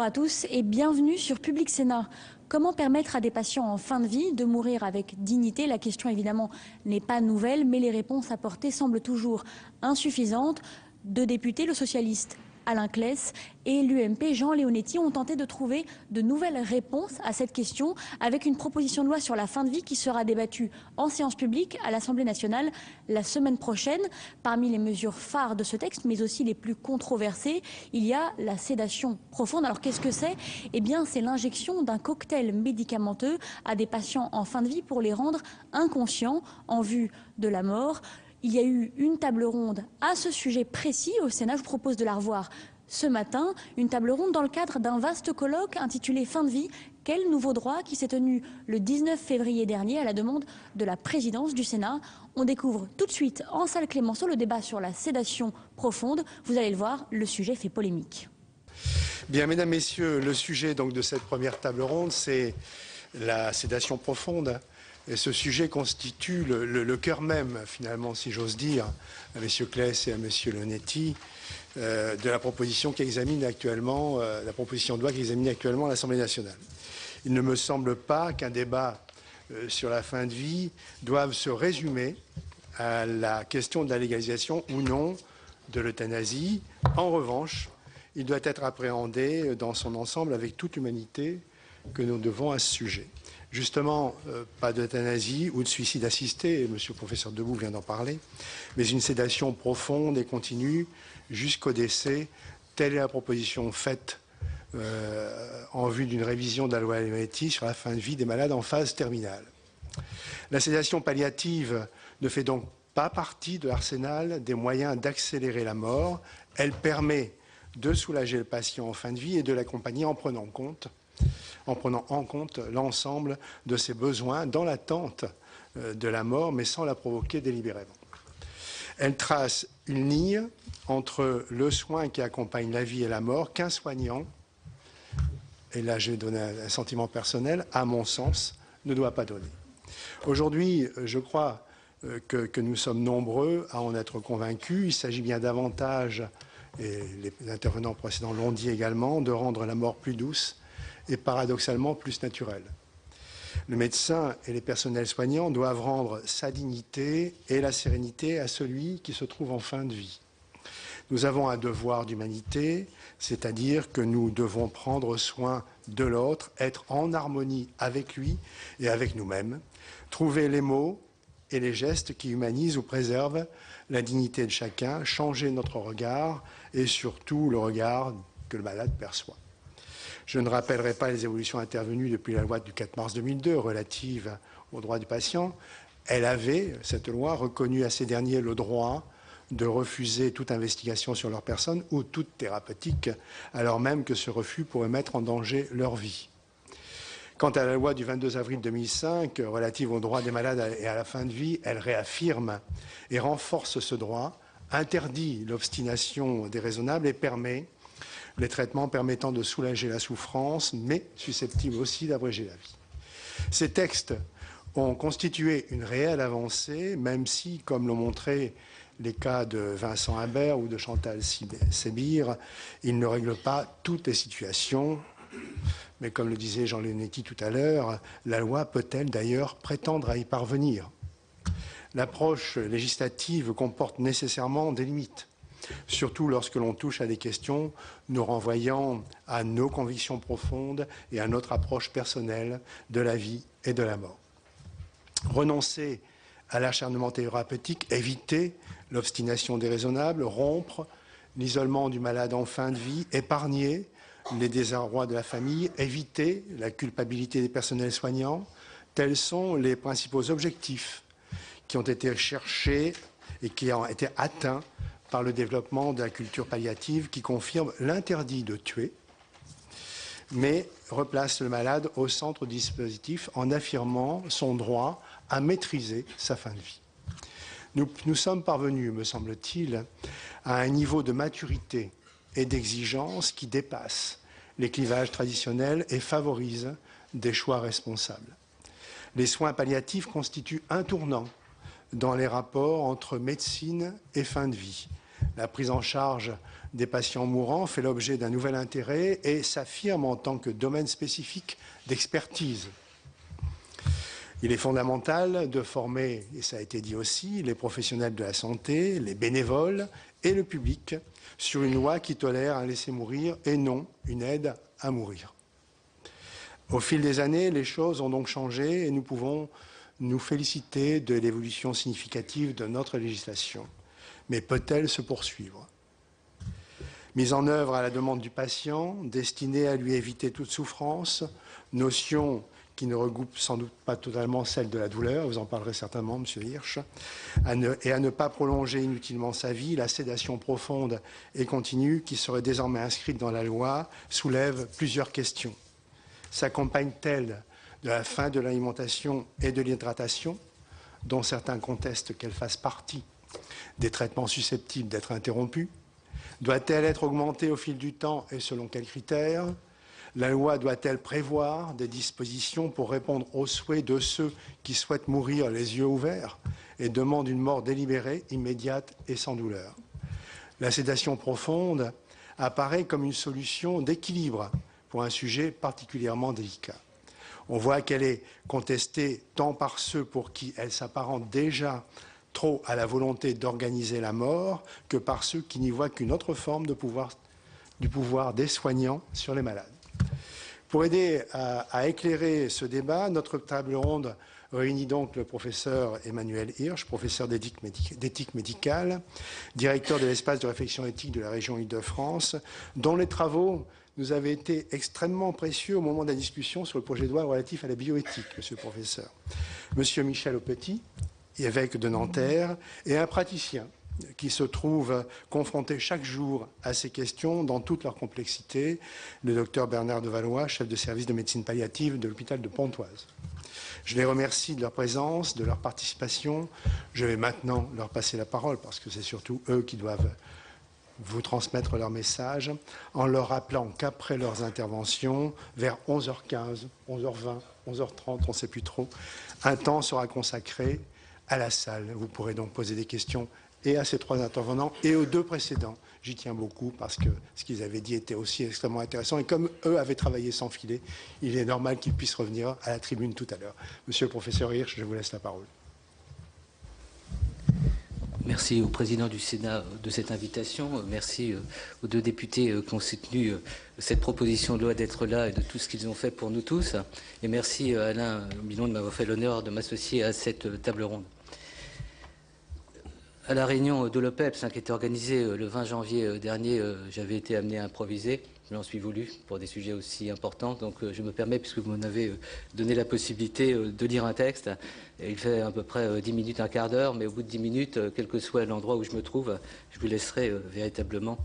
Bonjour à tous et bienvenue sur Public Sénat. Comment permettre à des patients en fin de vie de mourir avec dignité? La question évidemment n'est pas nouvelle, mais les réponses apportées semblent toujours insuffisantes. Deux députés, le socialiste Alain Claes et l'UMP Jean Leonetti, ont tenté de trouver de nouvelles réponses à cette question avec une proposition de loi sur la fin de vie qui sera débattue en séance publique à l'Assemblée nationale la semaine prochaine. Parmi les mesures phares de ce texte, mais aussi les plus controversées, il y a la sédation profonde. Alors qu'est-ce que c'est? Eh bien, c'est l'injection d'un cocktail médicamenteux à des patients en fin de vie pour les rendre inconscients en vue de la mort. Il y a eu une table ronde à ce sujet précis au Sénat. Je vous propose de la revoir ce matin. Une table ronde dans le cadre d'un vaste colloque intitulé Fin de vie, quel nouveau droit, qui s'est tenu le 19 février dernier à la demande de la présidence du Sénat. On découvre tout de suite en salle Clémenceau le débat sur la sédation profonde. Vous allez le voir, le sujet fait polémique. Bien, mesdames, messieurs, le sujet donc de cette première table ronde, c'est la sédation profonde. Et ce sujet constitue le cœur même, finalement, si j'ose dire, à M. Claes et à M. Leonetti, de la proposition qui examine actuellement, la proposition de loi qui examine actuellement à l'Assemblée nationale. Il ne me semble pas qu'un débat sur la fin de vie doive se résumer à la question de la légalisation ou non de l'euthanasie. En revanche, il doit être appréhendé dans son ensemble avec toute l'humanité que nous devons à ce sujet. Justement, pas d'euthanasie ou de suicide assisté, M. le professeur Debout vient d'en parler, mais une sédation profonde et continue jusqu'au décès. Telle est la proposition faite en vue d'une révision de la loi Leonetti sur la fin de vie des malades en phase terminale. La sédation palliative ne fait donc pas partie de l'arsenal des moyens d'accélérer la mort. Elle permet de soulager le patient en fin de vie et de l'accompagner en prenant en compte l'ensemble de ses besoins dans l'attente de la mort, mais sans la provoquer délibérément. Elle trace une ligne entre le soin qui accompagne la vie et la mort qu'un soignant, et là je vais donner un sentiment personnel, à mon sens, ne doit pas donner. Aujourd'hui, je crois que nous sommes nombreux à en être convaincus. Il s'agit bien davantage, et les intervenants précédents l'ont dit également, de rendre la mort plus douce et paradoxalement plus naturelle. Le médecin et les personnels soignants doivent rendre sa dignité et la sérénité à celui qui se trouve en fin de vie. Nous avons un devoir d'humanité, c'est-à-dire que nous devons prendre soin de l'autre, être en harmonie avec lui et avec nous-mêmes, trouver les mots et les gestes qui humanisent ou préservent la dignité de chacun, changer notre regard et surtout le regard que le malade perçoit. Je ne rappellerai pas les évolutions intervenues depuis la loi du 4 mars 2002 relative aux droits du patient. Elle avait, cette loi, reconnu à ces derniers le droit de refuser toute investigation sur leur personne ou toute thérapeutique, alors même que ce refus pourrait mettre en danger leur vie. Quant à la loi du 22 avril 2005 relative aux droits des malades et à la fin de vie, elle réaffirme et renforce ce droit, interdit l'obstination déraisonnable et permet les traitements permettant de soulager la souffrance, mais susceptibles aussi d'abréger la vie. Ces textes ont constitué une réelle avancée, même si, comme l'ont montré les cas de Vincent Imbert ou de Chantal Sébir, ils ne règlent pas toutes les situations. Mais comme le disait Jean Leonetti tout à l'heure, la loi peut-elle d'ailleurs prétendre à y parvenir? L'approche législative comporte nécessairement des limites, surtout lorsque l'on touche à des questions nous renvoyant à nos convictions profondes et à notre approche personnelle de la vie et de la mort. Renoncer à l'acharnement thérapeutique, éviter l'obstination déraisonnable, rompre l'isolement du malade en fin de vie, épargner les désarrois de la famille, éviter la culpabilité des personnels soignants, tels sont les principaux objectifs qui ont été cherchés et qui ont été atteints par le développement de la culture palliative qui confirme l'interdit de tuer, mais replace le malade au centre du dispositif en affirmant son droit à maîtriser sa fin de vie. Nous sommes parvenus, me semble-t-il, à un niveau de maturité et d'exigence qui dépasse les clivages traditionnels et favorise des choix responsables. Les soins palliatifs constituent un tournant dans les rapports entre médecine et fin de vie. La prise en charge des patients mourants fait l'objet d'un nouvel intérêt et s'affirme en tant que domaine spécifique d'expertise. Il est fondamental de former, et ça a été dit aussi, les professionnels de la santé, les bénévoles et le public sur une loi qui tolère un laisser-mourir et non une aide à mourir. Au fil des années, les choses ont donc changé et nous pouvons nous féliciter de l'évolution significative de notre législation. Mais peut-elle se poursuivre? Mise en œuvre à la demande du patient, destinée à lui éviter toute souffrance, notion qui ne regroupe sans doute pas totalement celle de la douleur, vous en parlerez certainement, M. Hirsch, et à ne pas prolonger inutilement sa vie, la sédation profonde et continue, qui serait désormais inscrite dans la loi, soulève plusieurs questions. S'accompagne-t-elle de la fin de l'alimentation et de l'hydratation, dont certains contestent qu'elle fasse partie des traitements susceptibles d'être interrompus? Doit-elle être augmentée au fil du temps et selon quels critères? La loi doit-elle prévoir des dispositions pour répondre aux souhaits de ceux qui souhaitent mourir les yeux ouverts et demandent une mort délibérée, immédiate et sans douleur? La sédation profonde apparaît comme une solution d'équilibre pour un sujet particulièrement délicat. On voit qu'elle est contestée tant par ceux pour qui elle s'apparente déjà trop à la volonté d'organiser la mort que par ceux qui n'y voient qu'une autre forme du pouvoir des soignants sur les malades. Pour aider à éclairer ce débat, notre table ronde réunit donc le professeur Emmanuel Hirsch, professeur d'éthique médicale, directeur de l'espace de réflexion éthique de la région Île-de-France, dont les travaux nous avaient été extrêmement précieux au moment de la discussion sur le projet de loi relatif à la bioéthique, monsieur le professeur. Monsieur Michel Aupetit, évêque de Nanterre, et un praticien qui se trouve confronté chaque jour à ces questions dans toute leur complexité, le docteur Bernard Devalois, chef de service de médecine palliative de l'hôpital de Pontoise. Je les remercie de leur présence, de leur participation. Je vais maintenant leur passer la parole parce que c'est surtout eux qui doivent vous transmettre leur message en leur rappelant qu'après leurs interventions, vers 11h15, 11h20, 11h30, on ne sait plus trop, un temps sera consacré à la salle. Vous pourrez donc poser des questions et à ces trois intervenants et aux deux précédents. J'y tiens beaucoup parce que ce qu'ils avaient dit était aussi extrêmement intéressant. Et comme eux avaient travaillé sans filet, il est normal qu'ils puissent revenir à la tribune tout à l'heure. Monsieur le professeur Hirsch, je vous laisse la parole. Merci au président du Sénat de cette invitation. Merci aux deux députés qui ont soutenu cette proposition de loi d'être là et de tout ce qu'ils ont fait pour nous tous. Et merci à Alain Milon de m'avoir fait l'honneur de m'associer à cette table ronde. À la réunion de l'OPEPS qui était organisée le 20 janvier dernier, j'avais été amené à improviser. Je m'en suis voulu pour des sujets aussi importants. Donc je me permets, puisque vous m'en avez donné la possibilité de lire un texte. Il fait à peu près 10 minutes, un quart d'heure, mais au bout de 10 minutes, quel que soit l'endroit où je me trouve, je vous laisserai véritablement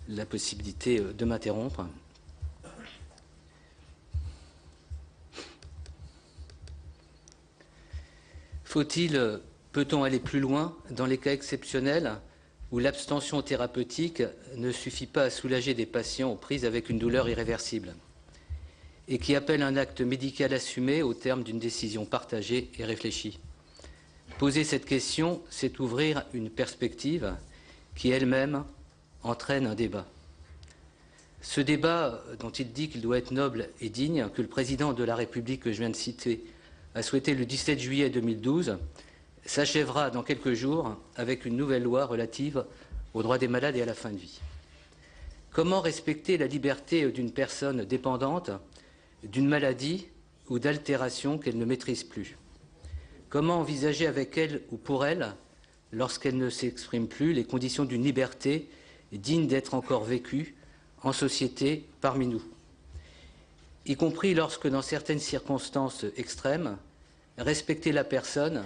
la possibilité de m'interrompre. Peut-on aller plus loin dans les cas exceptionnels où l'abstention thérapeutique ne suffit pas à soulager des patients aux prises avec une douleur irréversible et qui appellent un acte médical assumé au terme d'une décision partagée et réfléchie? Poser cette question, c'est ouvrir une perspective qui elle-même entraîne un débat. Ce débat, dont il dit qu'il doit être noble et digne, que le président de la République que je viens de citer a souhaité le 17 juillet 2012, s'achèvera dans quelques jours avec une nouvelle loi relative aux droits des malades et à la fin de vie. Comment respecter la liberté d'une personne dépendante d'une maladie ou d'altération qu'elle ne maîtrise plus? Comment envisager avec elle ou pour elle, lorsqu'elle ne s'exprime plus, les conditions d'une liberté digne d'être encore vécue en société parmi nous, y compris lorsque, dans certaines circonstances extrêmes, respecter la personne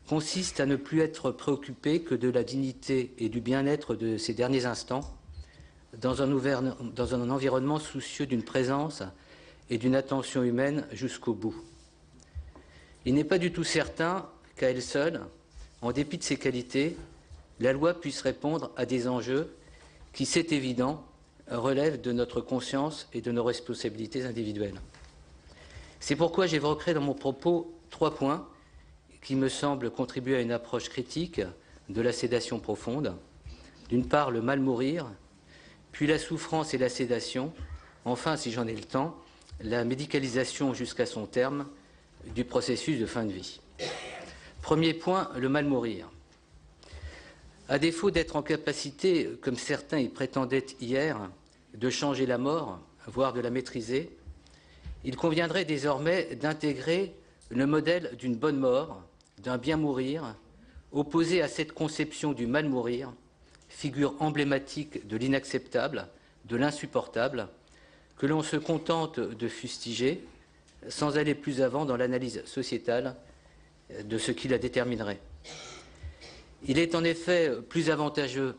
consiste à ne plus être préoccupé que de la dignité et du bien-être de ses derniers instants, dans un environnement soucieux d'une présence et d'une attention humaine jusqu'au bout. Il n'est pas du tout certain qu'à elle seule, en dépit de ses qualités, la loi puisse répondre à des enjeux qui, c'est évident, relèvent de notre conscience et de nos responsabilités individuelles. C'est pourquoi j'évoquerai dans mon propos 3 points qui me semblent contribuer à une approche critique de la sédation profonde. D'une part, le mal mourir, puis la souffrance et la sédation, enfin, si j'en ai le temps, la médicalisation jusqu'à son terme du processus de fin de vie. Premier point, le mal mourir. À défaut d'être en capacité, comme certains y prétendaient hier, de changer la mort, voire de la maîtriser, il conviendrait désormais d'intégrer le modèle d'une bonne mort, d'un bien mourir, opposé à cette conception du mal mourir, figure emblématique de l'inacceptable, de l'insupportable, que l'on se contente de fustiger, sans aller plus avant dans l'analyse sociétale de ce qui la déterminerait. Il est en effet plus avantageux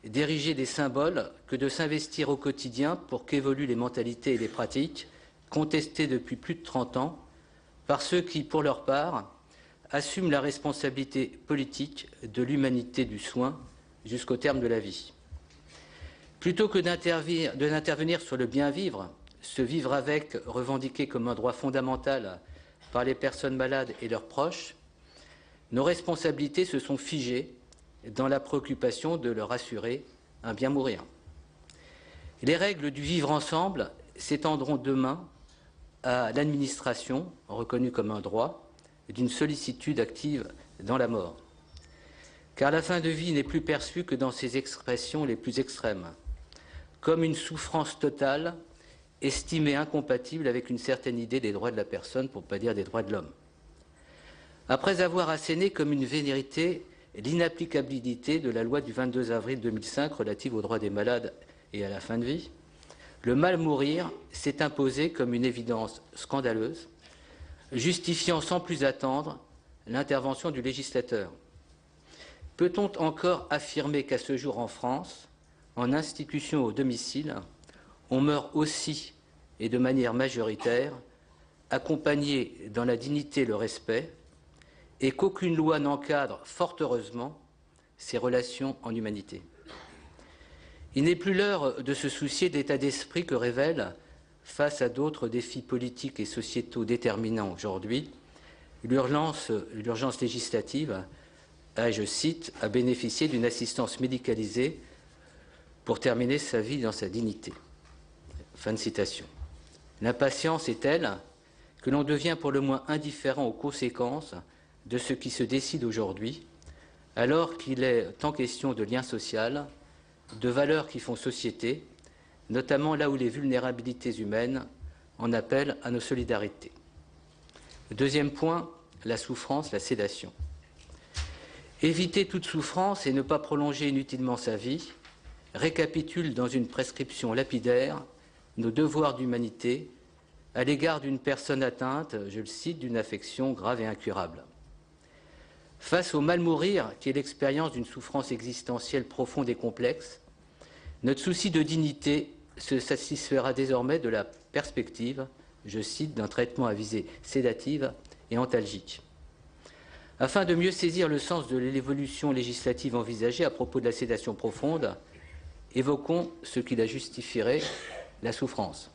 d'ériger des symboles que de s'investir au quotidien pour qu'évoluent les mentalités et les pratiques contestées depuis plus de 30 ans par ceux qui, pour leur part, assument la responsabilité politique de l'humanité du soin jusqu'au terme de la vie. Plutôt que d'intervenir sur le bien vivre, se vivre avec, revendiqué comme un droit fondamental par les personnes malades et leurs proches, nos responsabilités se sont figées dans la préoccupation de leur assurer un bien mourir. Les règles du vivre ensemble s'étendront demain à l'administration, reconnue comme un droit, d'une sollicitude active dans la mort. Car la fin de vie n'est plus perçue que dans ses expressions les plus extrêmes, comme une souffrance totale estimée incompatible avec une certaine idée des droits de la personne, pour ne pas dire des droits de l'homme. Après avoir asséné comme une vérité l'inapplicabilité de la loi du 22 avril 2005 relative aux droits des malades et à la fin de vie, le mal mourir s'est imposé comme une évidence scandaleuse, justifiant sans plus attendre l'intervention du législateur. Peut-on encore affirmer qu'à ce jour en France, en institution au domicile, on meurt aussi et de manière majoritaire, accompagné dans la dignité et le respect, et qu'aucune loi n'encadre, fort heureusement, ces relations en humanité? Il n'est plus l'heure de se soucier de l'état d'esprit que révèle, face à d'autres défis politiques et sociétaux déterminants aujourd'hui, l'urgence législative a, je cite, à bénéficier d'une assistance médicalisée pour terminer sa vie dans sa dignité. Fin de citation. L'impatience est telle que l'on devient pour le moins indifférent aux conséquences de ce qui se décide aujourd'hui, alors qu'il est tant question de lien social, de valeurs qui font société, notamment là où les vulnérabilités humaines en appellent à nos solidarités. Deuxième point, la souffrance, la sédation. Éviter toute souffrance et ne pas prolonger inutilement sa vie récapitule dans une prescription lapidaire nos devoirs d'humanité à l'égard d'une personne atteinte, je le cite, d'une affection grave et incurable. Face au mal mourir, qui est l'expérience d'une souffrance existentielle profonde et complexe, notre souci de dignité se satisfera désormais de la perspective, je cite, d'un traitement à visée sédative et antalgique. Afin de mieux saisir le sens de l'évolution législative envisagée à propos de la sédation profonde, évoquons ce qui la justifierait, la souffrance.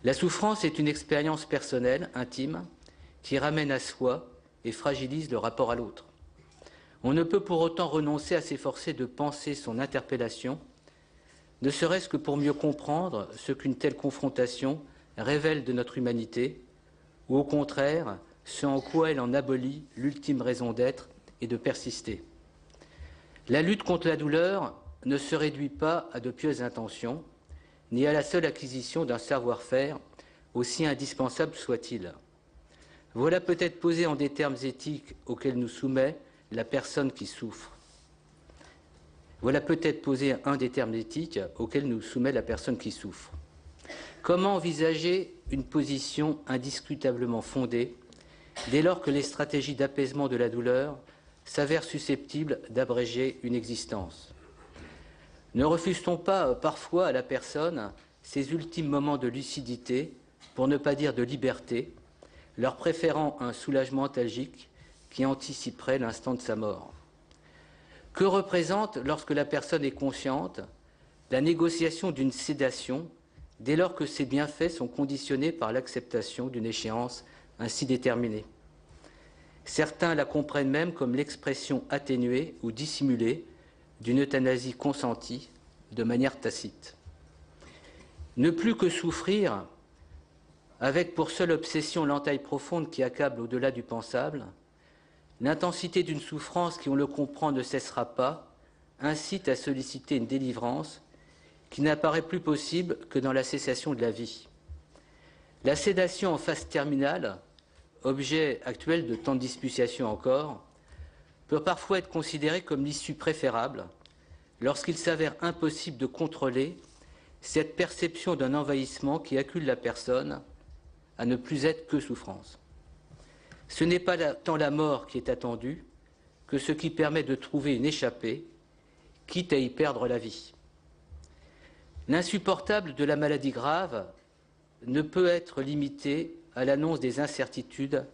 La souffrance est une expérience personnelle, intime, qui ramène à soi et fragilise le rapport à l'autre. On ne peut pour autant renoncer à s'efforcer de penser son interpellation, ne serait-ce que pour mieux comprendre ce qu'une telle confrontation révèle de notre humanité, ou au contraire, ce en quoi elle en abolit l'ultime raison d'être et de persister. La lutte contre la douleur ne se réduit pas à de pieuses intentions, ni à la seule acquisition d'un savoir-faire, aussi indispensable soit-il. Voilà peut-être posé en des termes éthiques auxquels nous soumet la personne qui souffre. Voilà peut-être posé un des termes éthiques auxquels nous soumet la personne qui souffre. Comment envisager une position indiscutablement fondée dès lors que les stratégies d'apaisement de la douleur s'avèrent susceptibles d'abréger une existence? Ne refuse-t-on pas parfois à la personne ses ultimes moments de lucidité, pour ne pas dire de liberté, leur préférant un soulagement antalgique qui anticiperait l'instant de sa mort? Que représente, lorsque la personne est consciente, la négociation d'une sédation dès lors que ses bienfaits sont conditionnés par l'acceptation d'une échéance ainsi déterminée? Certains la comprennent même comme l'expression atténuée ou dissimulée d'une euthanasie consentie de manière tacite. Ne plus que souffrir, avec pour seule obsession l'entaille profonde qui accable au-delà du pensable, l'intensité d'une souffrance qui, on le comprend, ne cessera pas, incite à solliciter une délivrance qui n'apparaît plus possible que dans la cessation de la vie. La sédation en phase terminale, objet actuel de tant de disputation encore, peut parfois être considérée comme l'issue préférable lorsqu'il s'avère impossible de contrôler cette perception d'un envahissement qui accule la personne à ne plus être que souffrance. Ce n'est pas tant la mort qui est attendue que ce qui permet de trouver une échappée, quitte à y perdre la vie. L'insupportable de la maladie grave ne peut être limité à l'annonce des incertitudes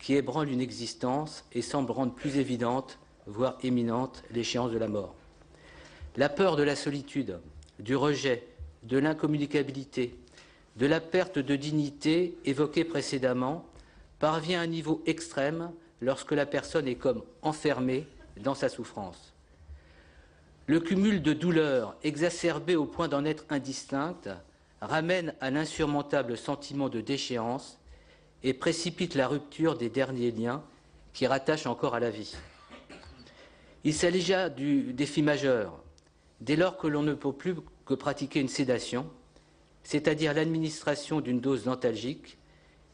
qui ébranlent une existence et semblent rendre plus évidente, voire imminente, l'échéance de la mort. La peur de la solitude, du rejet, de l'incommunicabilité, de la perte de dignité évoquée précédemment, parvient à un niveau extrême lorsque la personne est comme enfermée dans sa souffrance. Le cumul de douleurs exacerbées au point d'en être indistinctes ramène à l'insurmontable sentiment de déchéance et précipite la rupture des derniers liens qui rattachent encore à la vie. Il s'agit déjà du défi majeur, dès lors que l'on ne peut plus que pratiquer une sédation, c'est-à-dire l'administration d'une dose d'antalgique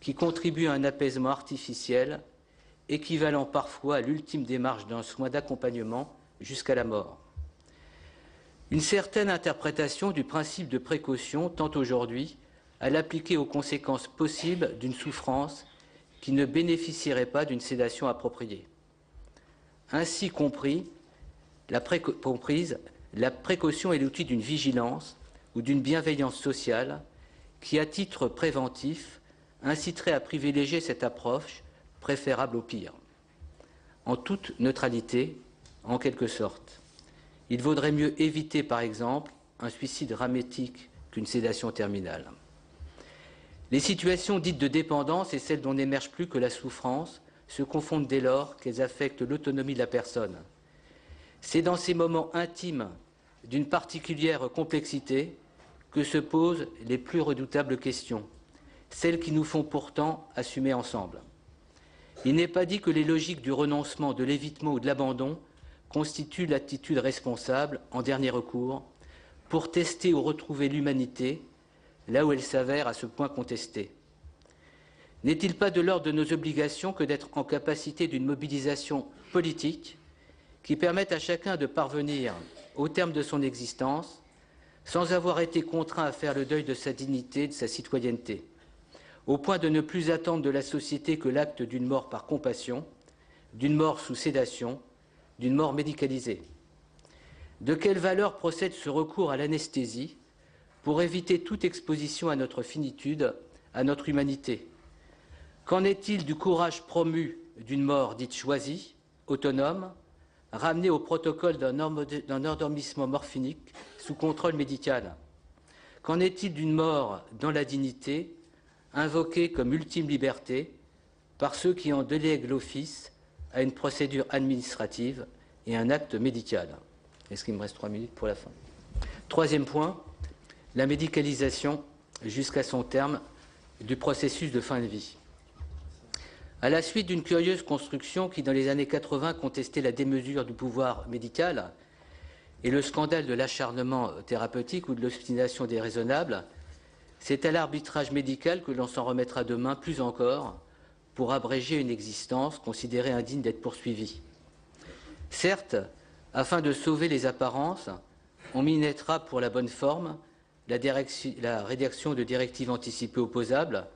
qui contribue à un apaisement artificiel, équivalent parfois à l'ultime démarche d'un soin d'accompagnement jusqu'à la mort. Une certaine interprétation du principe de précaution tend aujourd'hui à l'appliquer aux conséquences possibles d'une souffrance qui ne bénéficierait pas d'une sédation appropriée. Ainsi comprise, la précaution est l'outil d'une vigilance ou d'une bienveillance sociale qui, à titre préventif, inciterait à privilégier cette approche préférable au pire. En toute neutralité, en quelque sorte. Il vaudrait mieux éviter, par exemple, un suicide dramatique qu'une sédation terminale. Les situations dites de dépendance et celles dont n'émerge plus que la souffrance se confondent dès lors qu'elles affectent l'autonomie de la personne. C'est dans ces moments intimes d'une particulière complexité que se posent les plus redoutables questions, celles qui nous font pourtant assumer ensemble. Il n'est pas dit que les logiques du renoncement, de l'évitement ou de l'abandon constituent l'attitude responsable, en dernier recours, pour tester ou retrouver l'humanité, là où elle s'avère à ce point contestée. N'est-il pas de l'ordre de nos obligations que d'être en capacité d'une mobilisation politique qui permette à chacun de parvenir au terme de son existence sans avoir été contraint à faire le deuil de sa dignité, de sa citoyenneté, au point de ne plus attendre de la société que l'acte d'une mort par compassion, d'une mort sous sédation, d'une mort médicalisée. De quelle valeur procède ce recours à l'anesthésie pour éviter toute exposition à notre finitude, à notre humanité? Qu'en est-il du courage promu d'une mort dite choisie, autonome, ramenée au protocole d'un endormissement morphinique sous contrôle médical? Qu'en est-il d'une mort dans la dignité, invoquée comme ultime liberté par ceux qui en délèguent l'office à une procédure administrative et un acte médical? Est-ce qu'il me reste 3 minutes pour la fin? Troisième point, la médicalisation jusqu'à son terme du processus de fin de vie. À la suite d'une curieuse construction qui, dans les années 80, contestait la démesure du pouvoir médical et le scandale de l'acharnement thérapeutique ou de l'obstination déraisonnable, c'est à l'arbitrage médical que l'on s'en remettra demain plus encore pour abréger une existence considérée indigne d'être poursuivie. Certes, afin de sauver les apparences, on minettra pour la bonne forme la rédaction de directives anticipées opposables,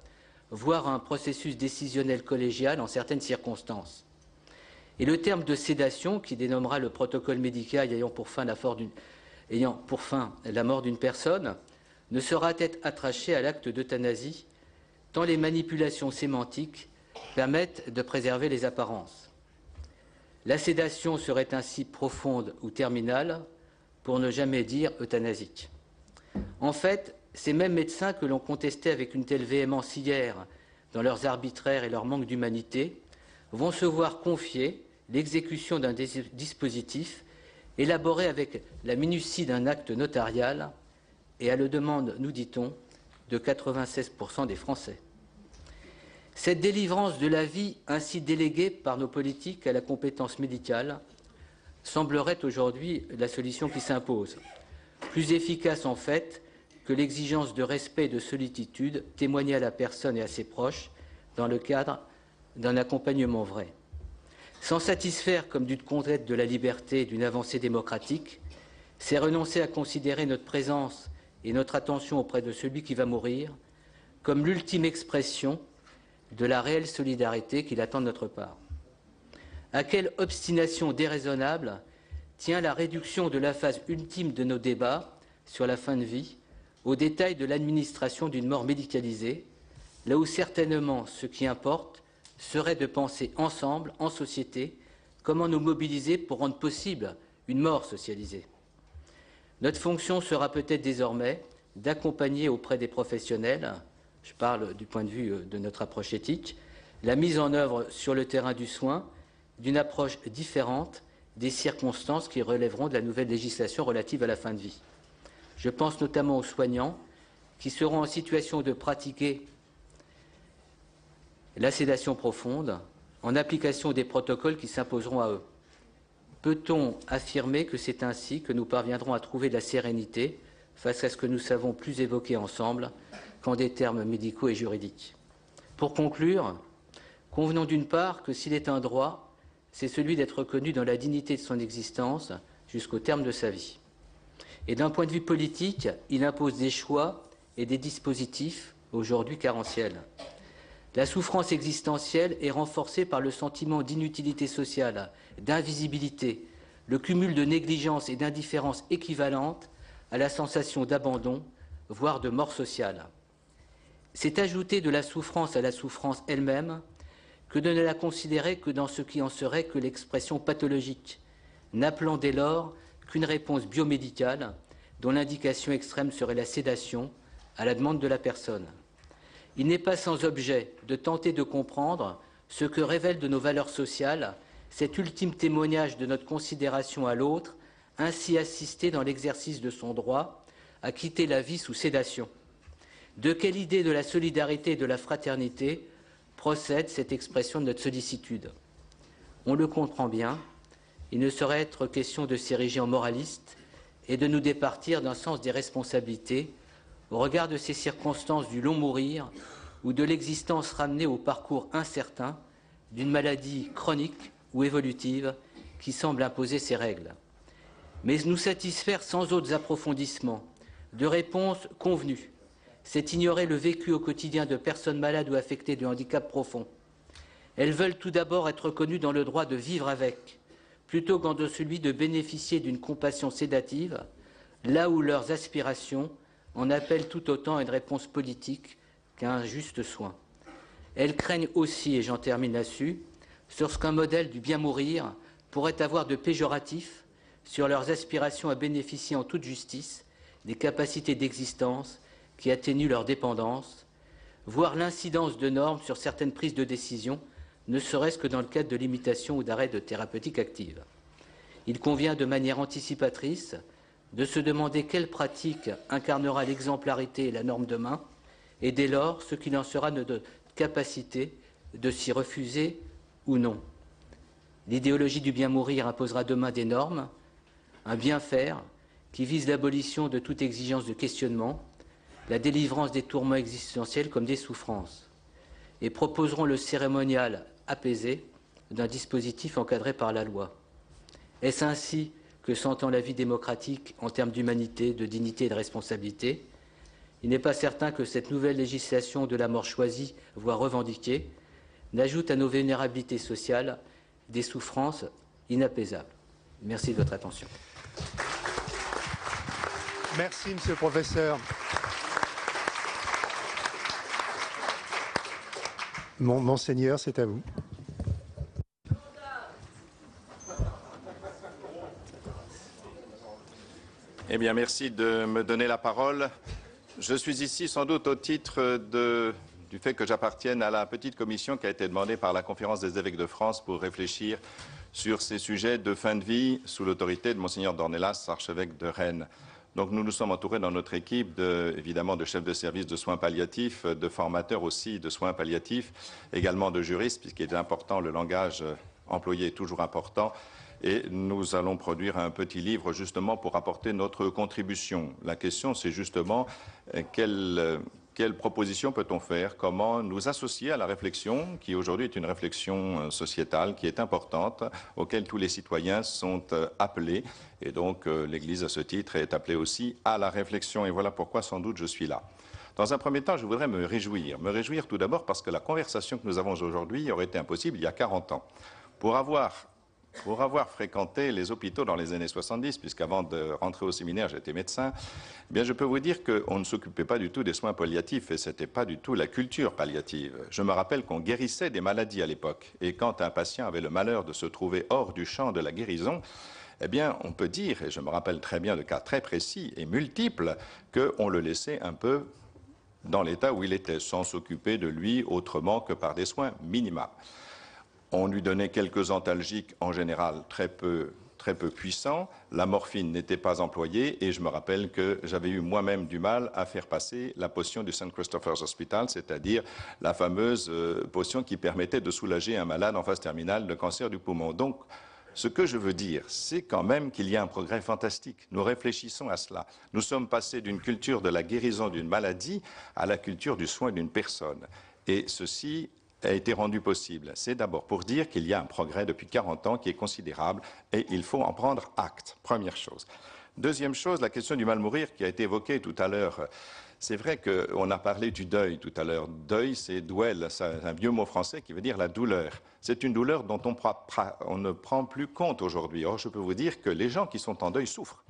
voire un processus décisionnel collégial en certaines circonstances. Et le terme de sédation, qui dénommera le protocole médical ayant pour fin la mort d'une personne, ne sera être attaché à l'acte d'euthanasie, tant les manipulations sémantiques permettent de préserver les apparences. La sédation serait ainsi profonde ou terminale, pour ne jamais dire euthanasique. En fait, ces mêmes médecins que l'on contestait avec une telle véhémence hier dans leurs arbitraires et leur manque d'humanité vont se voir confier l'exécution d'un dispositif élaboré avec la minutie d'un acte notarial et à la demande, nous dit-on, de 96% des Français. Cette délivrance de la vie ainsi déléguée par nos politiques à la compétence médicale semblerait aujourd'hui la solution qui s'impose, plus efficace en fait que l'exigence de respect et de solitude témoignée à la personne et à ses proches dans le cadre d'un accompagnement vrai. S'en satisfaire comme d'une conquête de la liberté et d'une avancée démocratique, c'est renoncer à considérer notre présence et notre attention auprès de celui qui va mourir comme l'ultime expression de la réelle solidarité qu'il attend de notre part. À quelle obstination déraisonnable tient la réduction de la phase ultime de nos débats sur la fin de vie aux détails de l'administration d'une mort médicalisée, là où certainement ce qui importe serait de penser ensemble, en société, comment nous mobiliser pour rendre possible une mort socialisée. Notre fonction sera peut-être désormais d'accompagner auprès des professionnels, je parle du point de vue de notre approche éthique, la mise en œuvre sur le terrain du soin d'une approche différente des circonstances qui relèveront de la nouvelle législation relative à la fin de vie. Je pense notamment aux soignants qui seront en situation de pratiquer la sédation profonde en application des protocoles qui s'imposeront à eux. Peut-on affirmer que c'est ainsi que nous parviendrons à trouver de la sérénité face à ce que nous savons plus évoquer ensemble qu'en des termes médicaux et juridiques? Pour conclure, convenons d'une part que s'il est un droit, c'est celui d'être reconnu dans la dignité de son existence jusqu'au terme de sa vie. Et d'un point de vue politique, il impose des choix et des dispositifs aujourd'hui carentiels. La souffrance existentielle est renforcée par le sentiment d'inutilité sociale, d'invisibilité, le cumul de négligence et d'indifférence équivalente à la sensation d'abandon, voire de mort sociale. C'est ajouter de la souffrance à la souffrance elle-même que de ne la considérer que dans ce qui en serait que l'expression pathologique, n'appelant dès lors qu'une réponse biomédicale dont l'indication extrême serait la sédation à la demande de la personne. Il n'est pas sans objet de tenter de comprendre ce que révèle de nos valeurs sociales cet ultime témoignage de notre considération à l'autre, ainsi assisté dans l'exercice de son droit à quitter la vie sous sédation. De quelle idée de la solidarité et de la fraternité procède cette expression de notre sollicitude? On le comprend bien, il ne saurait être question de s'ériger en moraliste et de nous départir d'un sens des responsabilités au regard de ces circonstances du long mourir ou de l'existence ramenée au parcours incertain d'une maladie chronique ou évolutive qui semble imposer ses règles. Mais nous satisfaire sans autres approfondissements de réponses convenues, c'est ignorer le vécu au quotidien de personnes malades ou affectées de handicap profond. Elles veulent tout d'abord être reconnues dans le droit de vivre avec, plutôt qu'en de celui de bénéficier d'une compassion sédative, là où leurs aspirations en appellent tout autant une réponse politique qu'à un juste soin. Elles craignent aussi, et j'en termine là-dessus, sur ce qu'un modèle du bien mourir pourrait avoir de péjoratif sur leurs aspirations à bénéficier en toute justice des capacités d'existence qui atténuent leur dépendance, voire l'incidence de normes sur certaines prises de décision, ne serait-ce que dans le cadre de limitations ou d'arrêts de thérapeutique active. Il convient de manière anticipatrice de se demander quelle pratique incarnera l'exemplarité et la norme demain, et dès lors ce qu'il en sera de notre capacité de s'y refuser ou non. L'idéologie du bien mourir imposera demain des normes, un bien faire qui vise l'abolition de toute exigence de questionnement, la délivrance des tourments existentiels comme des souffrances, et proposeront le cérémonial apaisé d'un dispositif encadré par la loi. Est-ce ainsi que s'entend la vie démocratique en termes d'humanité, de dignité et de responsabilité? Il n'est pas certain que cette nouvelle législation de la mort choisie, voire revendiquée, n'ajoute à nos vulnérabilités sociales des souffrances inapaisables. Merci de votre attention. Merci, Monsieur le Professeur. Monseigneur, c'est à vous. Eh bien, merci de me donner la parole. Je suis ici sans doute au titre du fait que j'appartienne à la petite commission qui a été demandée par la Conférence des évêques de France pour réfléchir sur ces sujets de fin de vie sous l'autorité de Monseigneur Dornelas, archevêque de Rennes. Donc nous nous sommes entourés dans notre équipe évidemment de chefs de service de soins palliatifs, de formateurs aussi de soins palliatifs, également de juristes, puisqu'il est important, le langage employé est toujours important. Et nous allons produire un petit livre justement pour apporter notre contribution. La question, c'est justement quelle proposition peut-on faire? Comment nous associer à la réflexion, qui aujourd'hui est une réflexion sociétale, qui est importante, auquel tous les citoyens sont appelés. Et donc l'Église, à ce titre, est appelée aussi à la réflexion. Et voilà pourquoi, sans doute, je suis là. Dans un premier temps, je voudrais me réjouir. Me réjouir tout d'abord parce que la conversation que nous avons aujourd'hui aurait été impossible il y a 40 ans. Pour avoir fréquenté les hôpitaux dans les années 70, puisqu'avant de rentrer au séminaire, j'étais médecin, eh bien, je peux vous dire qu'on ne s'occupait pas du tout des soins palliatifs et ce n'était pas du tout la culture palliative. Je me rappelle qu'on guérissait des maladies à l'époque. Et quand un patient avait le malheur de se trouver hors du champ de la guérison, eh bien, on peut dire, et je me rappelle très bien de cas très précis et multiples, qu'on le laissait un peu dans l'état où il était, sans s'occuper de lui autrement que par des soins minima. On lui donnait quelques antalgiques, en général très peu puissants. La morphine n'était pas employée et je me rappelle que j'avais eu moi-même du mal à faire passer la potion du St. Christopher's Hospital, c'est-à-dire la fameuse potion qui permettait de soulager un malade en phase terminale de cancer du poumon. Donc, ce que je veux dire, c'est quand même qu'il y a un progrès fantastique. Nous réfléchissons à cela. Nous sommes passés d'une culture de la guérison d'une maladie à la culture du soin d'une personne. Et ceci a été rendu possible. C'est d'abord pour dire qu'il y a un progrès depuis 40 ans qui est considérable et il faut en prendre acte, première chose. Deuxième chose, la question du mal mourir qui a été évoquée tout à l'heure. C'est vrai qu'on a parlé du deuil tout à l'heure. Deuil, c'est douel, c'est un vieux mot français qui veut dire la douleur. C'est une douleur dont on ne prend plus compte aujourd'hui. Or, je peux vous dire que les gens qui sont en deuil souffrent.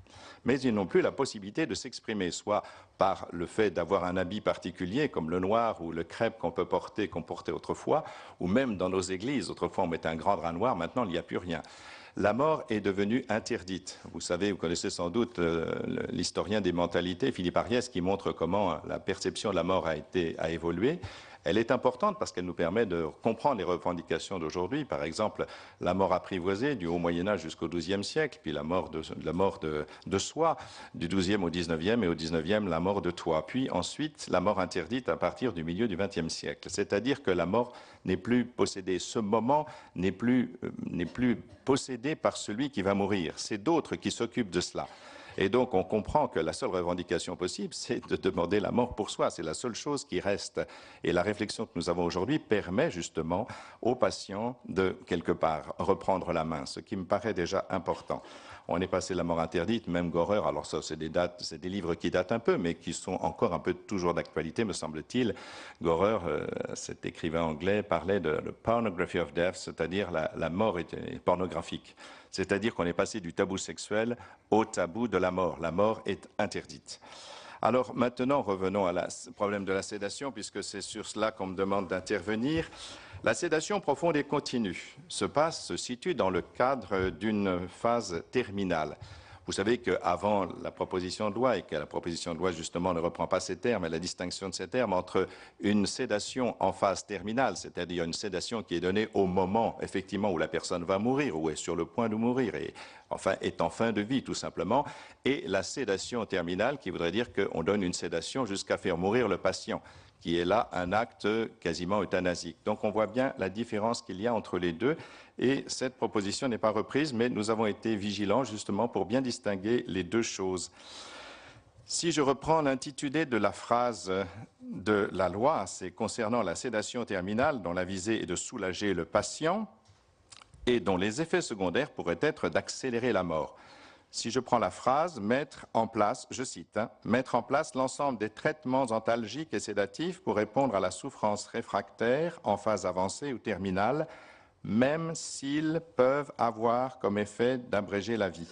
Mais ils n'ont plus la possibilité de s'exprimer, soit par le fait d'avoir un habit particulier, comme le noir ou le crêpe qu'on portait autrefois, ou même dans nos églises. Autrefois, on mettait un grand drap noir, maintenant, il n'y a plus rien. La mort est devenue interdite. Vous savez, vous connaissez sans doute l'historien des mentalités, Philippe Ariès, qui montre comment la perception de la mort a évolué. Elle est importante parce qu'elle nous permet de comprendre les revendications d'aujourd'hui. Par exemple, la mort apprivoisée du haut Moyen-Âge jusqu'au XIIe siècle, puis la mort de soi du XIIe au XIXe et au XIXe, la mort de toi. Puis ensuite, la mort interdite à partir du milieu du XXe siècle. C'est-à-dire que la mort n'est plus possédée. Ce moment n'est plus possédé par celui qui va mourir. C'est d'autres qui s'occupent de cela. Et donc, on comprend que la seule revendication possible, c'est de demander la mort pour soi. C'est la seule chose qui reste. Et la réflexion que nous avons aujourd'hui permet justement aux patients de, quelque part, reprendre la main, ce qui me paraît déjà important. On est passé la mort interdite, même Gorer, alors ça, c'est des livres qui datent un peu, mais qui sont encore un peu toujours d'actualité, me semble-t-il. Gorer, cet écrivain anglais, parlait de « pornography of death », c'est-à-dire la mort est pornographique. C'est-à-dire qu'on est passé du tabou sexuel au tabou de la mort. La mort est interdite. Alors maintenant, revenons à problème de la sédation, puisque c'est sur cela qu'on me demande d'intervenir. La sédation profonde et continue se situe dans le cadre d'une phase terminale. Vous savez qu'avant la proposition de loi, et que la proposition de loi justement ne reprend pas ces termes, et la distinction de ces termes entre une sédation en phase terminale, c'est-à-dire une sédation qui est donnée au moment effectivement où la personne va mourir, ou est sur le point de mourir, et enfin est en fin de vie tout simplement, et la sédation terminale qui voudrait dire qu'on donne une sédation jusqu'à faire mourir le patient, qui est là un acte quasiment euthanasique. Donc on voit bien la différence qu'il y a entre les deux, et cette proposition n'est pas reprise, mais nous avons été vigilants justement pour bien distinguer les deux choses. Si je reprends l'intitulé de la phrase de la loi, c'est concernant la sédation terminale dont la visée est de soulager le patient et dont les effets secondaires pourraient être d'accélérer la mort. Si je prends la phrase, mettre en place, je cite, mettre en place l'ensemble des traitements antalgiques et sédatifs pour répondre à la souffrance réfractaire en phase avancée ou terminale, même s'ils peuvent avoir comme effet d'abréger la vie.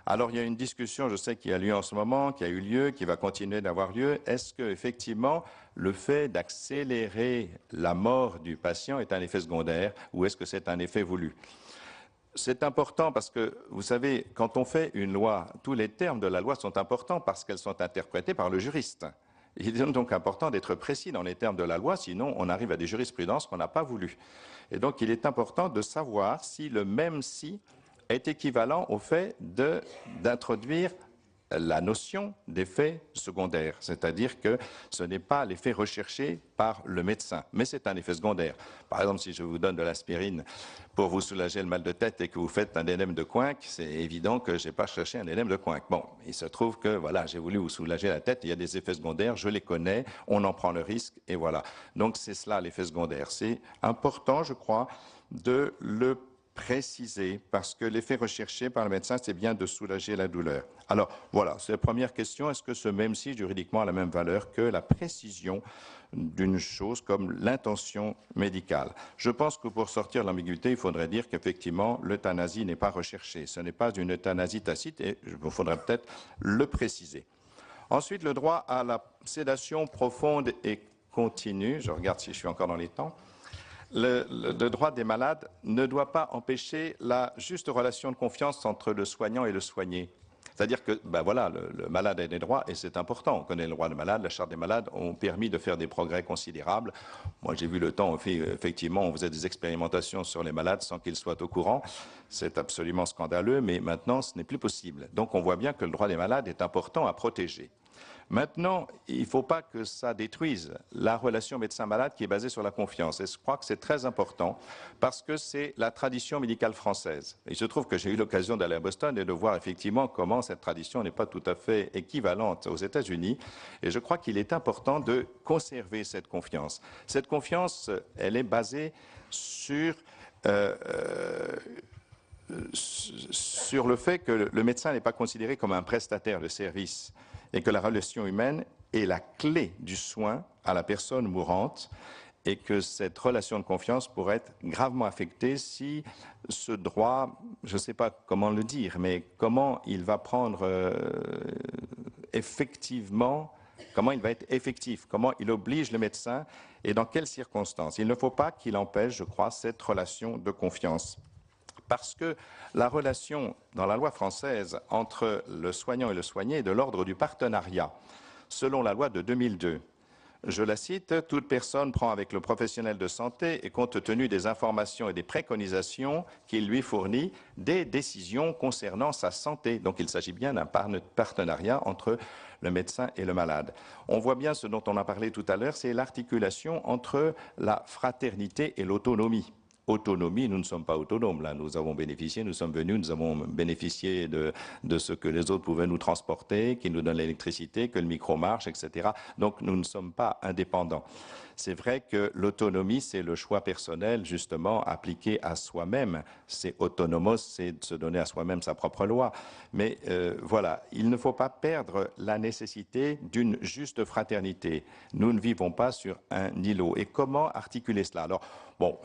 Alors il y a une discussion, je sais, qui a lieu en ce moment, qui a eu lieu, qui va continuer d'avoir lieu. Est-ce que effectivement le fait d'accélérer la mort du patient est un effet secondaire ou est-ce que c'est un effet voulu ? C'est important parce que, vous savez, quand on fait une loi, tous les termes de la loi sont importants parce qu'elles sont interprétées par le juriste. Il est donc important d'être précis dans les termes de la loi, sinon on arrive à des jurisprudences qu'on n'a pas voulu. Et donc il est important de savoir si le même si est équivalent au fait d'introduire la notion d'effet secondaire, c'est-à-dire que ce n'est pas l'effet recherché par le médecin, mais c'est un effet secondaire. Par exemple, si je vous donne de l'aspirine pour vous soulager le mal de tête et que vous faites un édème de Coinck, c'est évident que je n'ai pas cherché un édème de Coinck. Bon, il se trouve que voilà, j'ai voulu vous soulager la tête, il y a des effets secondaires, je les connais, on en prend le risque et voilà. Donc c'est cela l'effet secondaire. C'est important, je crois, de le préciser, parce que l'effet recherché par le médecin, c'est bien de soulager la douleur. Alors, voilà, c'est la première question. Est-ce que ce même si, juridiquement, a la même valeur que la précision d'une chose comme l'intention médicale? Je pense que pour sortir de l'ambiguïté, il faudrait dire qu'effectivement, l'euthanasie n'est pas recherchée. Ce n'est pas une euthanasie tacite et il faudrait peut-être le préciser. Ensuite, le droit à la sédation profonde et continue. Je regarde si je suis encore dans les temps. Le droit des malades ne doit pas empêcher la juste relation de confiance entre le soignant et le soigné. C'est-à-dire que, ben voilà, le malade a des droits et c'est important. On connaît le droit des malades, la charte des malades ont permis de faire des progrès considérables. Moi, j'ai vu le temps, effectivement, on faisait des expérimentations sur les malades sans qu'ils soient au courant. C'est absolument scandaleux, mais maintenant, ce n'est plus possible. Donc, on voit bien que le droit des malades est important à protéger. Maintenant, il ne faut pas que ça détruise la relation médecin-malade qui est basée sur la confiance. Et je crois que c'est très important parce que c'est la tradition médicale française. Il se trouve que j'ai eu l'occasion d'aller à Boston et de voir effectivement comment cette tradition n'est pas tout à fait équivalente aux États-Unis. Et je crois qu'il est important de conserver cette confiance. Cette confiance, elle est basée sur le fait que le médecin n'est pas considéré comme un prestataire de service et que la relation humaine est la clé du soin à la personne mourante et que cette relation de confiance pourrait être gravement affectée si ce droit, je ne sais pas comment le dire, mais comment il va prendre effectivement, comment il va être effectif, comment il oblige le médecin et dans quelles circonstances. Il ne faut pas qu'il empêche, je crois, cette relation de confiance. Parce que la relation dans la loi française entre le soignant et le soigné est de l'ordre du partenariat, selon la loi de 2002. Je la cite, « Toute personne prend avec le professionnel de santé et compte tenu des informations et des préconisations qu'il lui fournit des décisions concernant sa santé. » Donc il s'agit bien d'un partenariat entre le médecin et le malade. On voit bien ce dont on a parlé tout à l'heure, c'est l'articulation entre la fraternité et l'autonomie. Autonomie, nous ne sommes pas autonomes. Là, nous avons bénéficié, nous sommes venus, nous avons bénéficié de ce que les autres pouvaient nous transporter, qui nous donne l'électricité, que le micro marche, etc. Donc, nous ne sommes pas indépendants. C'est vrai que l'autonomie, c'est le choix personnel, justement, appliqué à soi-même. C'est autonomos, c'est de se donner à soi-même sa propre loi. Mais voilà, il ne faut pas perdre la nécessité d'une juste fraternité. Nous ne vivons pas sur un îlot. Et comment articuler cela? Alors, bon,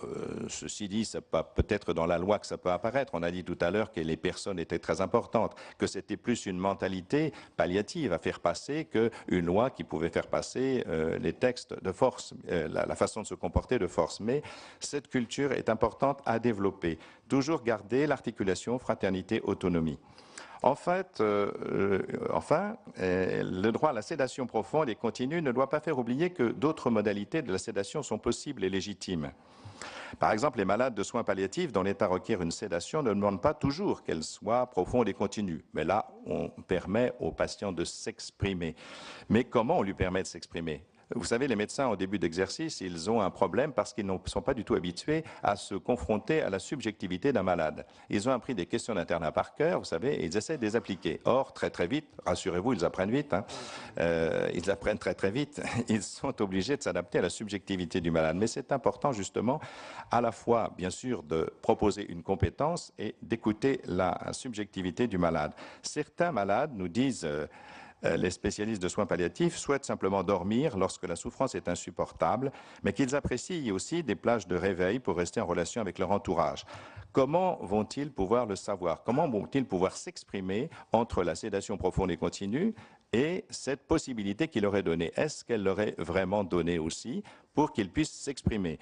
ceci dit, c'est pas peut-être dans la loi que ça peut apparaître. On a dit tout à l'heure que les personnes étaient très importantes, que c'était plus une mentalité palliative à faire passer qu'une loi qui pouvait faire passer les textes de force, la façon de se comporter de force. Mais cette culture est importante à développer. Toujours garder l'articulation fraternité-autonomie. En fait, le droit à la sédation profonde et continue ne doit pas faire oublier que d'autres modalités de la sédation sont possibles et légitimes. Par exemple, les malades de soins palliatifs dont l'état requiert une sédation ne demandent pas toujours qu'elle soit profonde et continue. Mais là, on permet au patient de s'exprimer. Mais comment on lui permet de s'exprimer ? Vous savez, les médecins, au début d'exercice, ils ont un problème parce qu'ils ne sont pas du tout habitués à se confronter à la subjectivité d'un malade. Ils ont appris des questions d'internat par cœur, vous savez, et ils essaient de les appliquer. Or, très très vite, rassurez-vous, ils apprennent vite, ils apprennent très très vite, ils sont obligés de s'adapter à la subjectivité du malade. Mais c'est important, justement, à la fois, bien sûr, de proposer une compétence et d'écouter la subjectivité du malade. Certains malades nous disent... les spécialistes de soins palliatifs souhaitent simplement dormir lorsque la souffrance est insupportable, mais qu'ils apprécient aussi des plages de réveil pour rester en relation avec leur entourage. Comment vont-ils pouvoir le savoir? Comment vont-ils pouvoir s'exprimer entre la sédation profonde et continue et cette possibilité qu'il leur est donnée? Est-ce qu'elle leur est vraiment donnée aussi pour qu'ils puissent s'exprimer?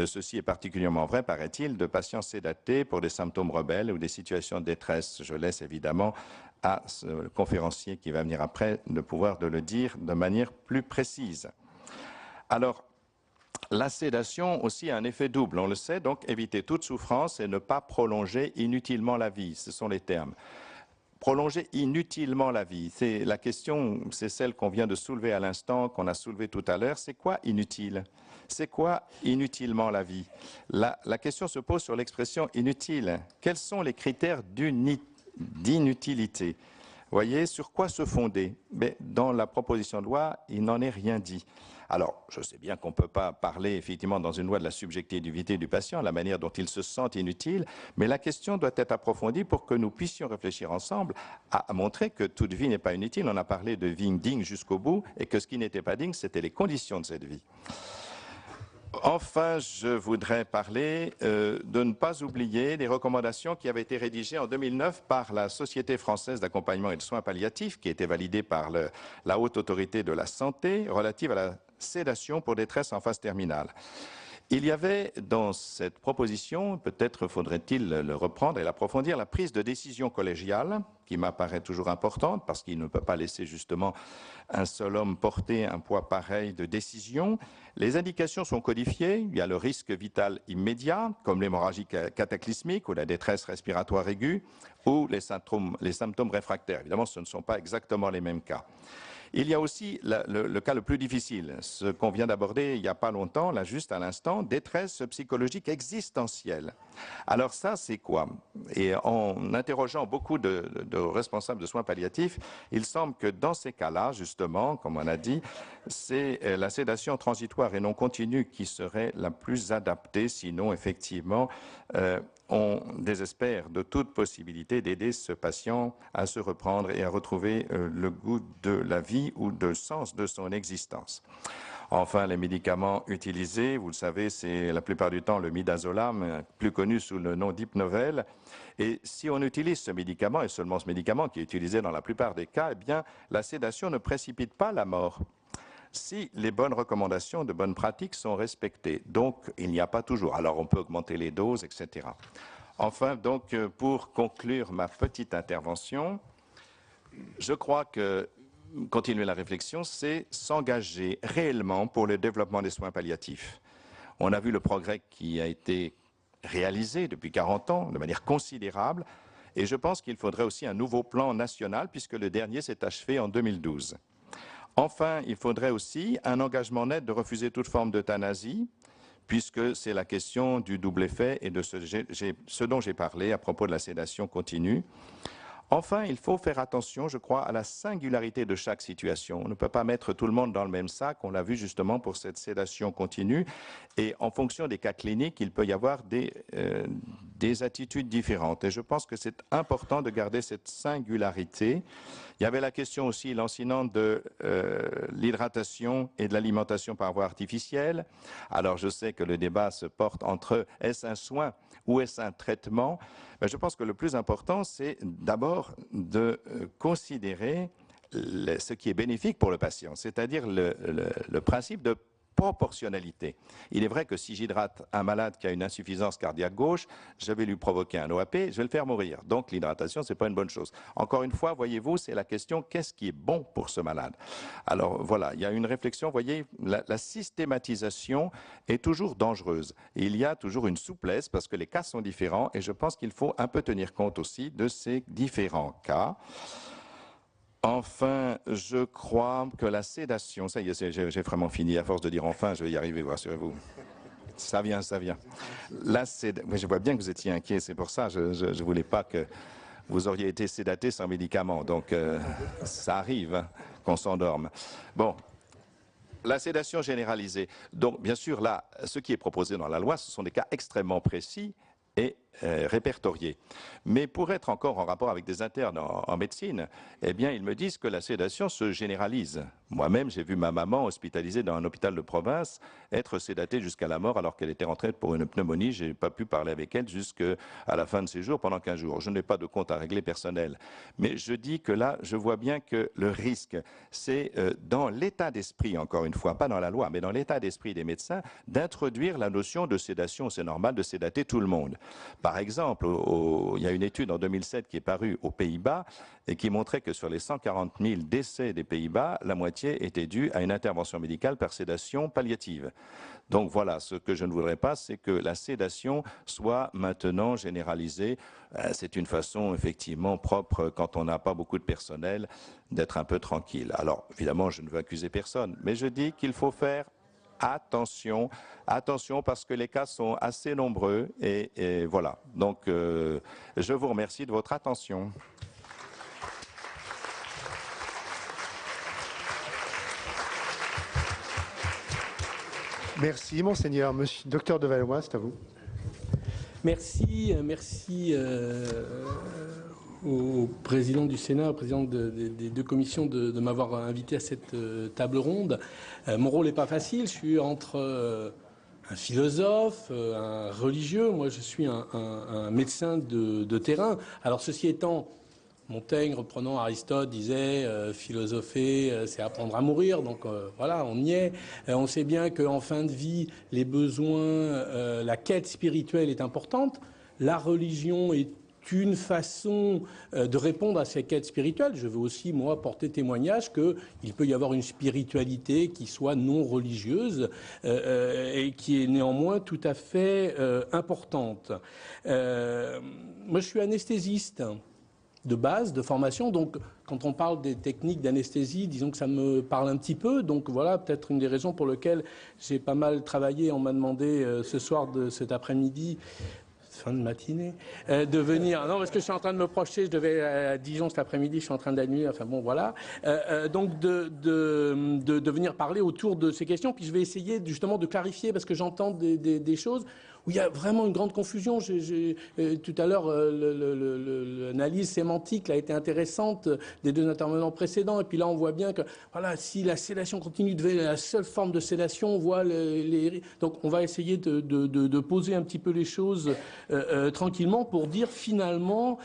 Ceci est particulièrement vrai, paraît-il, de patients sédatés pour des symptômes rebelles ou des situations de détresse. Je laisse évidemment à ce conférencier qui va venir après de pouvoir le dire de manière plus précise. Alors, la sédation aussi a un effet double, on le sait, donc éviter toute souffrance et ne pas prolonger inutilement la vie, ce sont les termes. Prolonger inutilement la vie, c'est la question, c'est celle qu'on vient de soulever à l'instant, qu'on a soulevée tout à l'heure, c'est quoi inutile? C'est quoi inutilement la vie? La question se pose sur l'expression inutile. Quels sont les critères d'inutilité? Voyez, sur quoi se fonder? Mais dans la proposition de loi, il n'en est rien dit. Alors, je sais bien qu'on ne peut pas parler effectivement dans une loi de la subjectivité du patient, la manière dont il se sent inutile, mais la question doit être approfondie pour que nous puissions réfléchir ensemble à montrer que toute vie n'est pas inutile. On a parlé de vie digne jusqu'au bout et que ce qui n'était pas digne, c'était les conditions de cette vie. Enfin, je voudrais parler de ne pas oublier les recommandations qui avaient été rédigées en 2009 par la Société française d'accompagnement et de soins palliatifs, qui étaient validées par la Haute Autorité de la Santé, relative à la sédation pour détresse en phase terminale. Il y avait dans cette proposition, peut-être faudrait-il le reprendre et l'approfondir, la prise de décision collégiale, qui m'apparaît toujours importante, parce qu'il ne peut pas laisser justement un seul homme porter un poids pareil de décision. Les indications sont codifiées, il y a le risque vital immédiat, comme l'hémorragie cataclysmique ou la détresse respiratoire aiguë, ou les symptômes réfractaires. Évidemment, ce ne sont pas exactement les mêmes cas. Il y a aussi le cas le plus difficile, ce qu'on vient d'aborder il n'y a pas longtemps, là juste à l'instant, détresse psychologique existentielle. Alors ça, c'est quoi? Et en interrogeant beaucoup de responsables de soins palliatifs, il semble que dans ces cas-là, justement, comme on a dit, c'est la sédation transitoire et non continue qui serait la plus adaptée, sinon effectivement, on désespère de toute possibilité d'aider ce patient à se reprendre et à retrouver le goût de la vie ou de sens de son existence. Enfin, les médicaments utilisés, vous le savez, c'est la plupart du temps le midazolam, plus connu sous le nom d'Hypnovel. Et si on utilise ce médicament, et seulement ce médicament qui est utilisé dans la plupart des cas, eh bien, la sédation ne précipite pas la mort si les bonnes recommandations de bonnes pratiques sont respectées. Donc, il n'y a pas toujours. Alors, on peut augmenter les doses, etc. Enfin, donc, pour conclure ma petite intervention, je crois que continuer la réflexion, c'est s'engager réellement pour le développement des soins palliatifs. On a vu le progrès qui a été réalisé depuis 40 ans de manière considérable, et je pense qu'il faudrait aussi un nouveau plan national, puisque le dernier s'est achevé en 2012. Enfin, il faudrait aussi un engagement net de refuser toute forme d'euthanasie, puisque c'est la question du double effet et de ce dont j'ai parlé à propos de la sédation continue. Enfin, il faut faire attention, je crois, à la singularité de chaque situation. On ne peut pas mettre tout le monde dans le même sac, on l'a vu justement pour cette sédation continue, et en fonction des cas cliniques, il peut y avoir des attitudes différentes. Et je pense que c'est important de garder cette singularité. Il y avait la question aussi lancinante de l'hydratation et de l'alimentation par voie artificielle. Alors je sais que le débat se porte entre est-ce un soin ou est-ce un traitement? Mais je pense que le plus important, c'est d'abord de considérer ce qui est bénéfique pour le patient, c'est-à-dire le principe de proportionnalité. Il est vrai que si j'hydrate un malade qui a une insuffisance cardiaque gauche, je vais lui provoquer un OAP, je vais le faire mourir. Donc l'hydratation, ce n'est pas une bonne chose. Encore une fois, voyez-vous, c'est la question, qu'est-ce qui est bon pour ce malade? Alors voilà, il y a une réflexion, voyez, la systématisation est toujours dangereuse. Il y a toujours une souplesse parce que les cas sont différents et je pense qu'il faut un peu tenir compte aussi de ces différents cas. Enfin, je crois que la sédation, ça y est, j'ai vraiment fini, à force de dire enfin, je vais y arriver, rassurez-vous. Ça vient, ça vient. Je vois bien que vous étiez inquiet, c'est pour ça, je ne voulais pas que vous auriez été sédaté sans médicaments, donc ça arrive hein, qu'on s'endorme. Bon, la sédation généralisée. Donc, bien sûr, là, ce qui est proposé dans la loi, ce sont des cas extrêmement précis et répertoriés. Mais pour être encore en rapport avec des internes en médecine, eh bien, ils me disent que la sédation se généralise. Moi-même, j'ai vu ma maman hospitalisée dans un hôpital de province être sédatée jusqu'à la mort alors qu'elle était rentrée pour une pneumonie. Je n'ai pas pu parler avec elle jusqu'à la fin de ses jours pendant 15 jours. Je n'ai pas de compte à régler personnel. Mais je dis que là, je vois bien que le risque, c'est dans l'état d'esprit, encore une fois, pas dans la loi, mais dans l'état d'esprit des médecins, d'introduire la notion de sédation. C'est normal de sédater tout le monde. Par exemple, il y a une étude en 2007 qui est parue aux Pays-Bas et qui montrait que sur les 140 000 décès des Pays-Bas, la moitié était due à une intervention médicale par sédation palliative. Donc voilà, ce que je ne voudrais pas, c'est que la sédation soit maintenant généralisée. C'est une façon effectivement propre, quand on n'a pas beaucoup de personnel, d'être un peu tranquille. Alors évidemment, je ne veux accuser personne, mais je dis qu'il faut faire attention, attention, parce que les cas sont assez nombreux et voilà. Donc, je vous remercie de votre attention. Merci, Monseigneur. Monsieur, Docteur de Valois, c'est à vous. Merci au président du Sénat, au président des deux commissions de m'avoir invité à cette table ronde. Mon rôle n'est pas facile, je suis entre un philosophe, un religieux, moi je suis un médecin de terrain. Alors ceci étant, Montaigne, reprenant Aristote, disait philosopher, c'est apprendre à mourir. Donc voilà, on y est. On sait bien qu'en fin de vie, les besoins, la quête spirituelle est importante. La religion est une façon de répondre à ces quêtes spirituelles. Je veux aussi, moi, porter témoignage qu'il peut y avoir une spiritualité qui soit non religieuse et qui est néanmoins tout à fait importante. Moi, je suis anesthésiste de base, de formation, donc quand on parle des techniques d'anesthésie, disons que ça me parle un petit peu, donc voilà peut-être une des raisons pour lesquelles j'ai pas mal travaillé. On m'a demandé ce soir de cet après-midi, fin de matinée, de venir. Non, parce que je suis en train de me projeter, je devais à Dijon cet après-midi, je suis en train de la nuit, enfin bon, voilà. Donc de venir parler autour de ces questions, puis je vais essayer justement de clarifier, parce que j'entends des choses où il y a vraiment une grande confusion. Tout à l'heure, l'analyse sémantique a été intéressante des deux intervenants précédents. Et puis là, on voit bien que voilà, si la sédation continue devient la seule forme de sédation, on voit donc on va essayer de poser un petit peu les choses tranquillement pour dire finalement,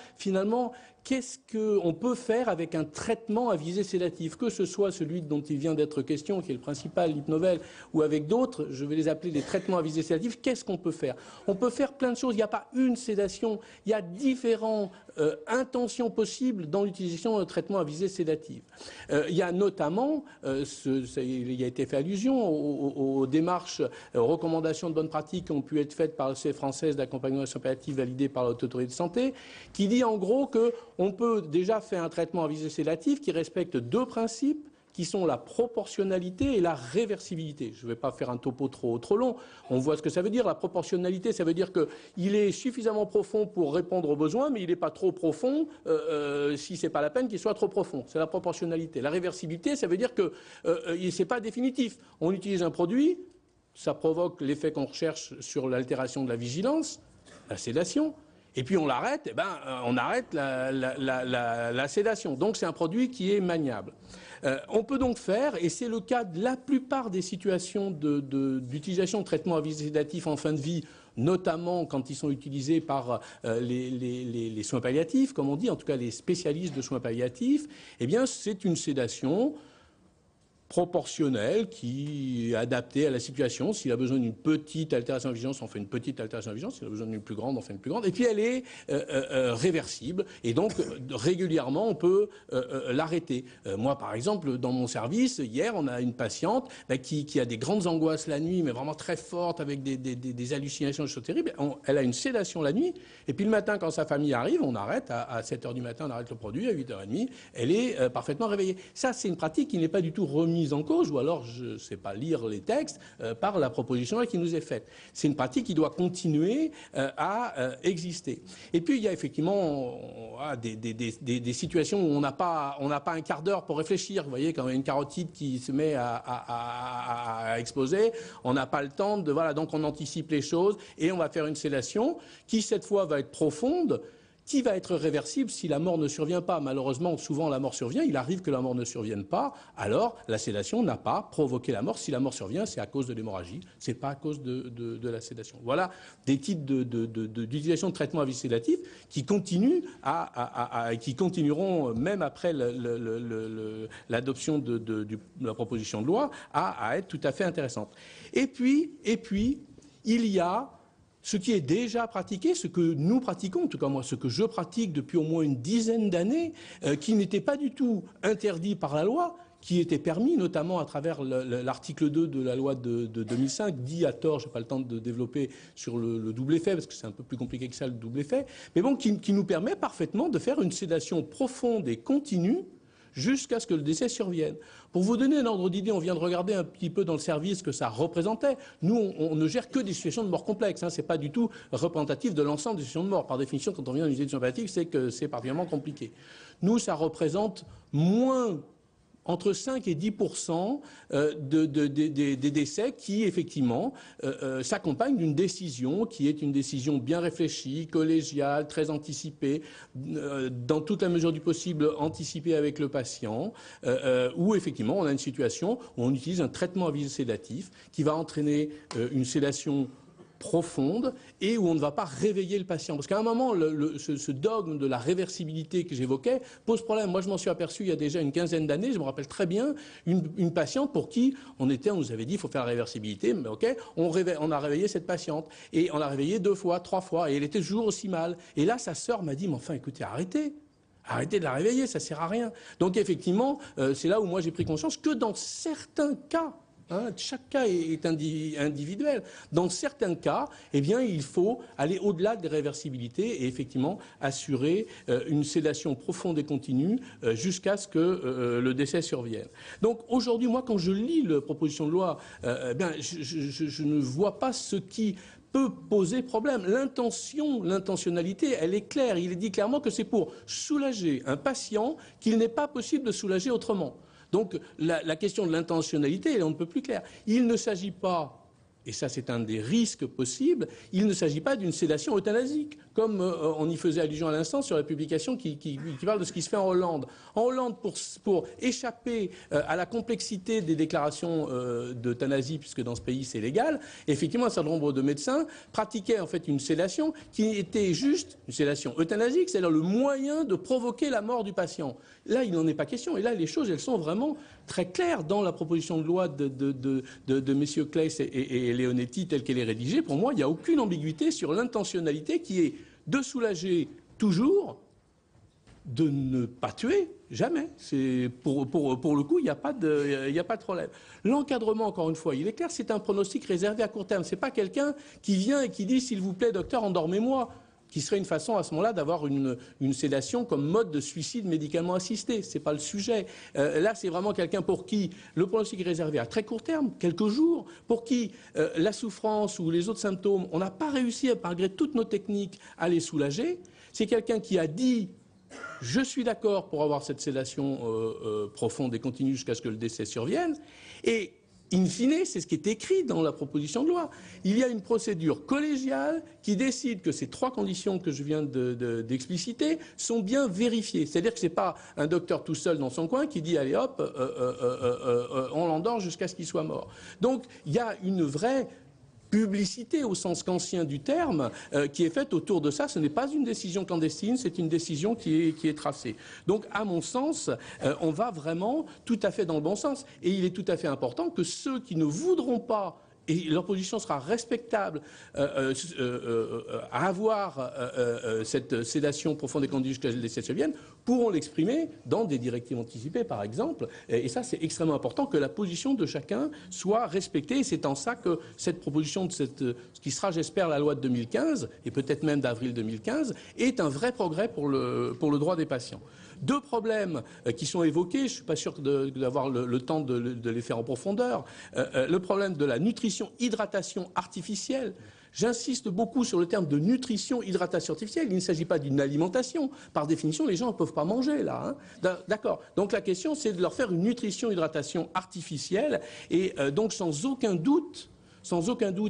qu'est-ce qu'on peut faire avec un traitement à visée sédative, que ce soit celui dont il vient d'être question, qui est le principal, l'hypnovel, ou avec d'autres, je vais les appeler des traitements à visée sédative. Qu'est-ce qu'on peut faire? On peut faire plein de choses. Il n'y a pas une sédation. Il y a différentes intentions possibles dans l'utilisation de traitements à visée sédative. Il y a notamment, il y a été fait allusion aux démarches, aux recommandations de bonne pratique qui ont pu être faites par la Société française d'accompagnement palliative validée par la Haute Autorité de Santé, qui dit en gros que on peut déjà faire un traitement à visée sédative qui respecte deux principes, qui sont la proportionnalité et la réversibilité. Je ne vais pas faire un topo trop long. On voit ce que ça veut dire. La proportionnalité, ça veut dire qu'il est suffisamment profond pour répondre aux besoins, mais il n'est pas trop profond si ce n'est pas la peine qu'il soit trop profond. C'est la proportionnalité. La réversibilité, ça veut dire que ce n'est pas définitif. On utilise un produit, ça provoque l'effet qu'on recherche sur l'altération de la vigilance, la sédation. Et puis on l'arrête, on arrête la sédation. Donc c'est un produit qui est maniable. On peut donc faire, et c'est le cas de la plupart des situations d'utilisation de traitements à visée sédative en fin de vie, notamment quand ils sont utilisés par les soins palliatifs, comme on dit, en tout cas les spécialistes de soins palliatifs, eh bien c'est une sédation proportionnelle qui est adaptée à la situation. S'il a besoin d'une petite altération de vigilance, on fait une petite altération de vigilance. S'il a besoin d'une plus grande, on fait une plus grande. Et puis elle est réversible. Et donc régulièrement, on peut l'arrêter. Moi, par exemple, dans mon service, hier, on a une patiente qui a des grandes angoisses la nuit, mais vraiment très fortes, avec des hallucinations, des choses terribles. Elle a une sédation la nuit. Et puis le matin, quand sa famille arrive, on arrête. À 7h du matin, on arrête le produit. À 8h30, elle est parfaitement réveillée. Ça, c'est une pratique qui n'est pas du tout remise remise en cause, ou alors je ne sais pas lire les textes, par la proposition qui nous est faite. C'est une pratique qui doit continuer à exister. Et puis il y a effectivement des situations où on n'a pas un quart d'heure pour réfléchir. Vous voyez, quand il y a une carotide qui se met à exploser, on n'a pas le temps de... Voilà, donc on anticipe les choses et on va faire une sédation qui, cette fois, va être profonde, qui va être réversible si la mort ne survient pas. Malheureusement, souvent la mort survient, il arrive que la mort ne survienne pas, alors la sédation n'a pas provoqué la mort. Si la mort survient, c'est à cause de l'hémorragie, c'est pas à cause de la sédation. Voilà des types d'utilisation de traitements à visée sédative qui continuent qui continueront même après l'adoption de la proposition de loi à être tout à fait intéressantes. Et puis, il y a ce qui est déjà pratiqué, ce que nous pratiquons, en tout cas moi, ce que je pratique depuis au moins une dizaine d'années, qui n'était pas du tout interdit par la loi, qui était permis, notamment à travers l'article 2 de la loi de 2005, dit à tort, je n'ai pas le temps de développer sur le double effet, parce que c'est un peu plus compliqué que ça, le double effet, mais bon, qui nous permet parfaitement de faire une sédation profonde et continue, jusqu'à ce que le décès survienne. Pour vous donner un ordre d'idée, on vient de regarder un petit peu dans le service ce que ça représentait. Nous, on ne gère que des situations de mort complexes. Ce n'est pas du tout représentatif de l'ensemble des situations de mort. Par définition, quand on vient dans une unité de sympathique, c'est que c'est particulièrement compliqué. Nous, ça représente entre 5 et 10% des décès qui, effectivement, s'accompagnent d'une décision qui est une décision bien réfléchie, collégiale, très anticipée, dans toute la mesure du possible anticipée avec le patient, où, effectivement, on a une situation où on utilise un traitement à visée sédatif qui va entraîner une sédation profonde et où on ne va pas réveiller le patient. Parce qu'à un moment, ce dogme de la réversibilité que j'évoquais pose problème. Moi, je m'en suis aperçu il y a déjà une quinzaine d'années, je me rappelle très bien, une patiente pour qui on nous avait dit il faut faire la réversibilité, mais ok, on a réveillé cette patiente. Et on l'a réveillée 2 fois, 3 fois, et elle était toujours aussi mal. Et là, sa sœur m'a dit, mais enfin, écoutez, arrêtez de la réveiller, ça ne sert à rien. Donc effectivement, c'est là où moi j'ai pris conscience que dans certains cas, chaque cas est individuel. Dans certains cas, eh bien, il faut aller au-delà des réversibilités et effectivement assurer une sédation profonde et continue jusqu'à ce que le décès survienne. Donc aujourd'hui, moi, quand je lis la proposition de loi, je ne vois pas ce qui peut poser problème. L'intentionnalité, elle est claire. Il est dit clairement que c'est pour soulager un patient qu'il n'est pas possible de soulager autrement. Donc la question de l'intentionnalité, elle est un peu plus claire. Il ne s'agit pas, et ça c'est un des risques possibles, il ne s'agit pas d'une sédation euthanasique, comme on y faisait allusion à l'instant sur la publication qui parle de ce qui se fait en Hollande. En Hollande, pour échapper à la complexité des déclarations d'euthanasie, puisque dans ce pays c'est légal, effectivement un certain nombre de médecins pratiquaient en fait une sédation qui était juste une sédation euthanasique, c'est-à-dire le moyen de provoquer la mort du patient. Là, il n'en est pas question. Et là, les choses, elles sont vraiment très claires dans la proposition de loi de messieurs Claes et Leonetti telle qu'elle est rédigée. Pour moi, il n'y a aucune ambiguïté sur l'intentionnalité qui est de soulager toujours, de ne pas tuer, jamais. Pour le coup, il n'y a pas de problème. L'encadrement, encore une fois, il est clair, c'est un pronostic réservé à court terme. Ce n'est pas quelqu'un qui vient et qui dit « s'il vous plaît, docteur, endormez-moi », qui serait une façon à ce moment-là d'avoir une sédation comme mode de suicide médicalement assisté. Ce n'est pas le sujet. Là, c'est vraiment quelqu'un pour qui le pronostic est réservé à très court terme, quelques jours, pour qui la souffrance ou les autres symptômes, on n'a pas réussi, malgré toutes nos techniques, à les soulager. C'est quelqu'un qui a dit « je suis d'accord pour avoir cette sédation profonde et continue jusqu'à ce que le décès survienne ». Et in fine, c'est ce qui est écrit dans la proposition de loi. Il y a une procédure collégiale qui décide que ces 3 conditions que je viens d'expliciter sont bien vérifiées. C'est-à-dire que ce n'est pas un docteur tout seul dans son coin qui dit « allez hop, on l'endort jusqu'à ce qu'il soit mort ». Donc il y a une vraie publicité au sens kantien du terme qui est faite autour de ça. Ce n'est pas une décision clandestine, c'est une décision qui est tracée. Donc à mon sens, on va vraiment tout à fait dans le bon sens. Et il est tout à fait important que ceux qui ne voudront pas et leur position sera respectable à avoir cette sédation profonde et continue jusqu'à la décès vienne, pourront l'exprimer dans des directives anticipées, par exemple. Et ça, c'est extrêmement important que la position de chacun soit respectée. Et c'est en ça que cette proposition de ce qui sera, j'espère, la loi de 2015, et peut-être même d'avril 2015, est un vrai progrès pour le droit des patients. Deux problèmes qui sont évoqués, je ne suis pas sûr d'avoir le temps de les faire en profondeur. Le problème de la nutrition-hydratation artificielle. J'insiste beaucoup sur le terme de nutrition-hydratation artificielle. Il ne s'agit pas d'une alimentation. Par définition, les gens ne peuvent pas manger, là. Hein. D'accord. Donc la question, c'est de leur faire une nutrition-hydratation artificielle. Et donc, sans aucun doute,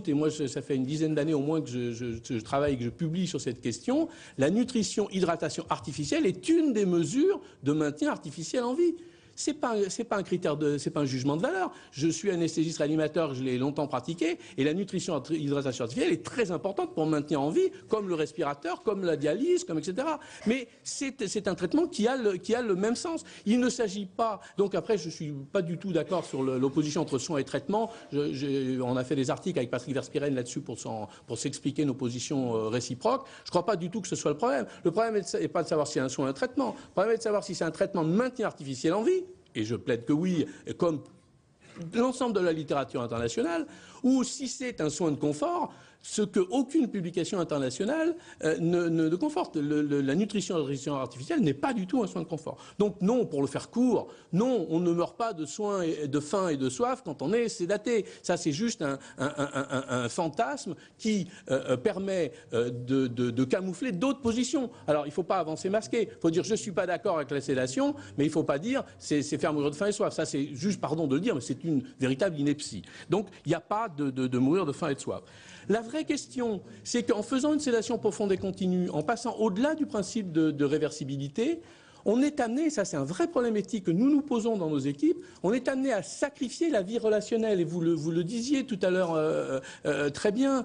et moi ça fait une dizaine d'années au moins que je travaille et que je publie sur cette question, la nutrition-hydratation artificielle est une des mesures de maintien artificiel en vie. C'est pas un critère c'est pas un jugement de valeur. Je suis anesthésiste réanimateur, je l'ai longtemps pratiqué, et la nutrition hydratation artificielle est très importante pour maintenir en vie, comme le respirateur, comme la dialyse, comme etc. Mais c'est un traitement qui a le même sens. Il ne s'agit pas. Donc après, je suis pas du tout d'accord sur l'opposition entre soins et traitement. On a fait des articles avec Patrick Verspiren là-dessus pour s'expliquer nos positions réciproques. Je crois pas du tout que ce soit le problème. Le problème n'est pas de savoir si c'est un soin ou un traitement. Le problème est de savoir si c'est un traitement de maintien artificiel en vie. Et je plaide que oui, comme l'ensemble de la littérature internationale, ou si c'est un soin de confort, ce qu'aucune publication internationale ne conforte. La nutrition artificielle n'est pas du tout un soin de confort. Donc non, pour le faire court, non, on ne meurt pas de faim et de soif quand on est sédaté. Ça, c'est juste un fantasme qui permet de camoufler d'autres positions. Alors, il ne faut pas avancer masqué. Il faut dire, je ne suis pas d'accord avec la sédation, mais il ne faut pas dire, c'est faire mourir de faim et de soif. Ça, c'est juste, pardon de le dire, mais c'est une véritable ineptie. Donc, il n'y a pas de mourir de faim et de soif. La vraie question, c'est qu'en faisant une sédation profonde et continue, en passant au-delà du principe de réversibilité, on est amené, ça c'est un vrai problème éthique que nous nous posons dans nos équipes, on est amené à sacrifier la vie relationnelle. Et vous le disiez tout à l'heure très bien.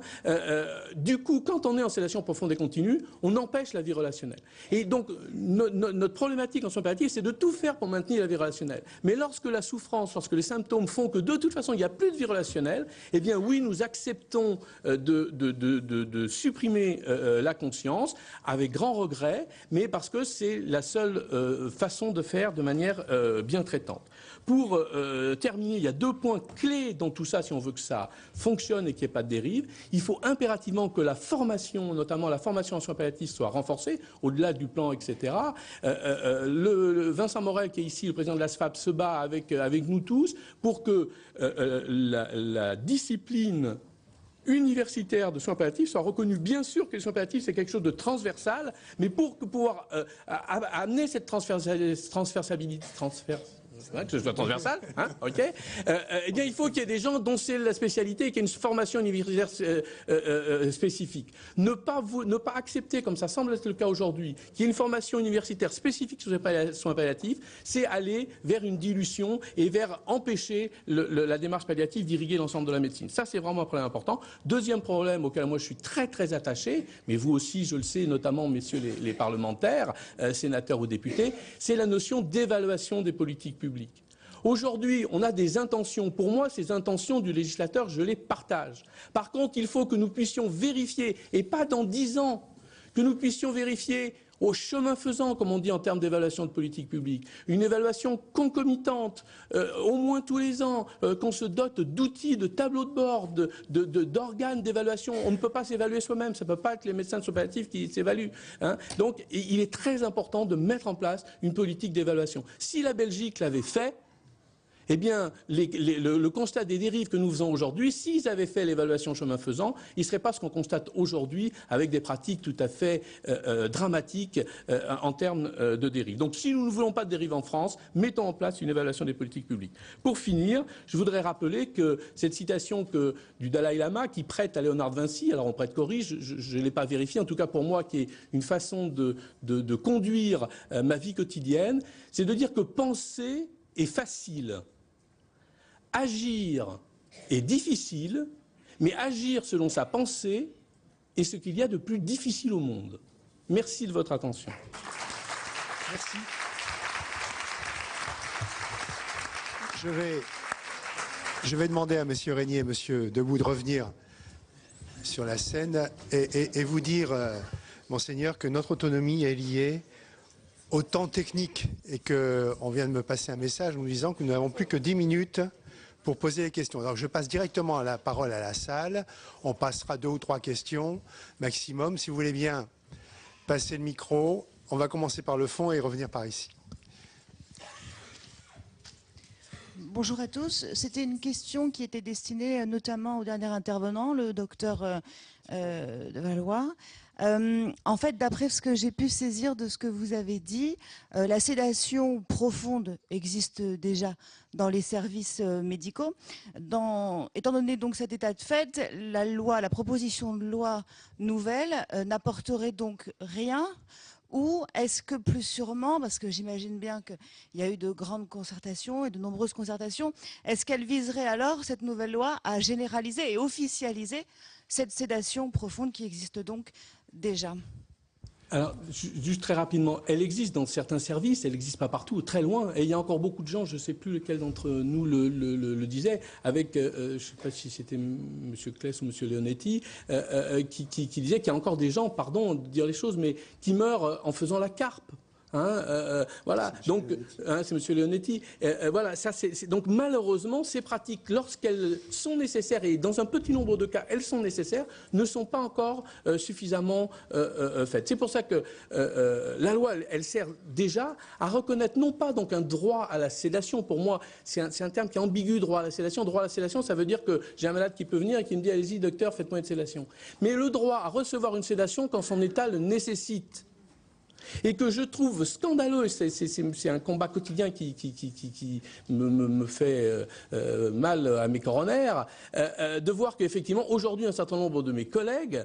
Du coup, quand on est en sédation profonde et continue, on empêche la vie relationnelle. Et donc, notre problématique en soins palliatifs, c'est de tout faire pour maintenir la vie relationnelle. Mais lorsque la souffrance, lorsque les symptômes font que de toute façon, il n'y a plus de vie relationnelle, eh bien oui, nous acceptons de supprimer la conscience avec grand regret, mais parce que c'est la seule façon de faire de manière bien traitante. Pour terminer, il y a deux points clés dans tout ça si on veut que ça fonctionne et qu'il n'y ait pas de dérive. Il faut impérativement que la formation, notamment la formation en soins palliatifs, soit renforcée, au-delà du plan, etc. Vincent Morel, qui est ici, le président de la SFAP, se bat avec nous tous pour que la discipline universitaire de soins palliatifs soit reconnu. Bien sûr que les soins palliatifs, c'est quelque chose de transversal, mais pour pouvoir amener cette transversabilité, que ce soit transversal, hein, ok. Eh bien, il faut qu'il y ait des gens dont c'est la spécialité et qu'il y ait une formation universitaire spécifique. Ne pas accepter, comme ça semble être le cas aujourd'hui, qu'il y ait une formation universitaire spécifique sur les soins palliatifs, c'est aller vers une dilution et vers empêcher la démarche palliative d'irriguer l'ensemble de la médecine. Ça, c'est vraiment un problème important. Deuxième problème auquel moi je suis très très attaché, mais vous aussi, je le sais, notamment messieurs les parlementaires, sénateurs ou députés, c'est la notion d'évaluation des politiques publiques. Aujourd'hui, on a des intentions. Pour moi, ces intentions du législateur, je les partage. Par contre, il faut que nous puissions vérifier, et pas dans 10 ans, que nous puissions vérifier au chemin faisant, comme on dit en termes d'évaluation de politique publique, une évaluation concomitante, au moins tous les ans, qu'on se dote d'outils, de tableaux de bord, d'organes d'évaluation. On ne peut pas s'évaluer soi-même, ça ne peut pas être les médecins de soins palliatifs qui s'évaluent. Hein. Donc, il est très important de mettre en place une politique d'évaluation. Si la Belgique l'avait fait, eh bien, le constat des dérives que nous faisons aujourd'hui, s'ils avaient fait l'évaluation chemin faisant, il ne serait pas ce qu'on constate aujourd'hui avec des pratiques tout à fait dramatiques en termes de dérives. Donc, si nous ne voulons pas de dérives en France, mettons en place une évaluation des politiques publiques. Pour finir, je voudrais rappeler que cette citation du Dalai Lama qui prête à Léonard de Vinci, alors on prête corrige, je ne l'ai pas vérifié, en tout cas pour moi, qui est une façon de conduire ma vie quotidienne, c'est de dire que penser est facile. Agir est difficile, mais agir selon sa pensée est ce qu'il y a de plus difficile au monde. Merci de votre attention. Merci. Je vais Je vais demander à M. Régnier et M. Debout de revenir sur la scène et vous dire, Monseigneur, que notre autonomie est liée au temps technique et qu'on vient de me passer un message nous disant que nous n'avons plus que 10 minutes pour poser les questions. Alors je passe directement la parole à la salle. On passera 2 ou 3 questions maximum. Si vous voulez bien passer le micro, on va commencer par le fond et revenir par ici. Bonjour à tous. C'était une question qui était destinée notamment au dernier intervenant, le docteur de Valois. En fait, d'après ce que j'ai pu saisir de ce que vous avez dit, la sédation profonde existe déjà dans les services médicaux. Étant donné donc cet état de fait, la proposition de loi nouvelle n'apporterait donc rien. Ou est-ce que plus sûrement, parce que j'imagine bien qu'il y a eu de grandes concertations et de nombreuses concertations, est-ce qu'elle viserait alors, cette nouvelle loi, à généraliser et officialiser cette sédation profonde qui existe donc déjà? Alors, juste très rapidement, elle existe dans certains services, elle n'existe pas partout, très loin. Et il y a encore beaucoup de gens, je ne sais plus lequel d'entre nous le disait, avec, je ne sais pas si c'était M. Kless ou M. Leonetti, qui disait qu'il y a encore des gens, pardon de dire les choses, mais qui meurent en faisant la carpe. Voilà, donc c'est M. Leonetti. Voilà, ça, donc malheureusement, ces pratiques, lorsqu'elles sont nécessaires, et dans un petit nombre de cas, elles sont nécessaires, ne sont pas encore suffisamment faites. C'est pour ça que la loi, elle sert déjà à reconnaître non pas donc un droit à la sédation. Pour moi, c'est un terme qui est ambigu, droit à la sédation. Droit à la sédation, ça veut dire que j'ai un malade qui peut venir et qui me dit allez-y, docteur, faites-moi une sédation. Mais le droit à recevoir une sédation quand son état le nécessite. Et que je trouve scandaleux, c'est un combat quotidien qui me fait mal à mes coronaires, de voir qu'effectivement, aujourd'hui, un certain nombre de mes collègues,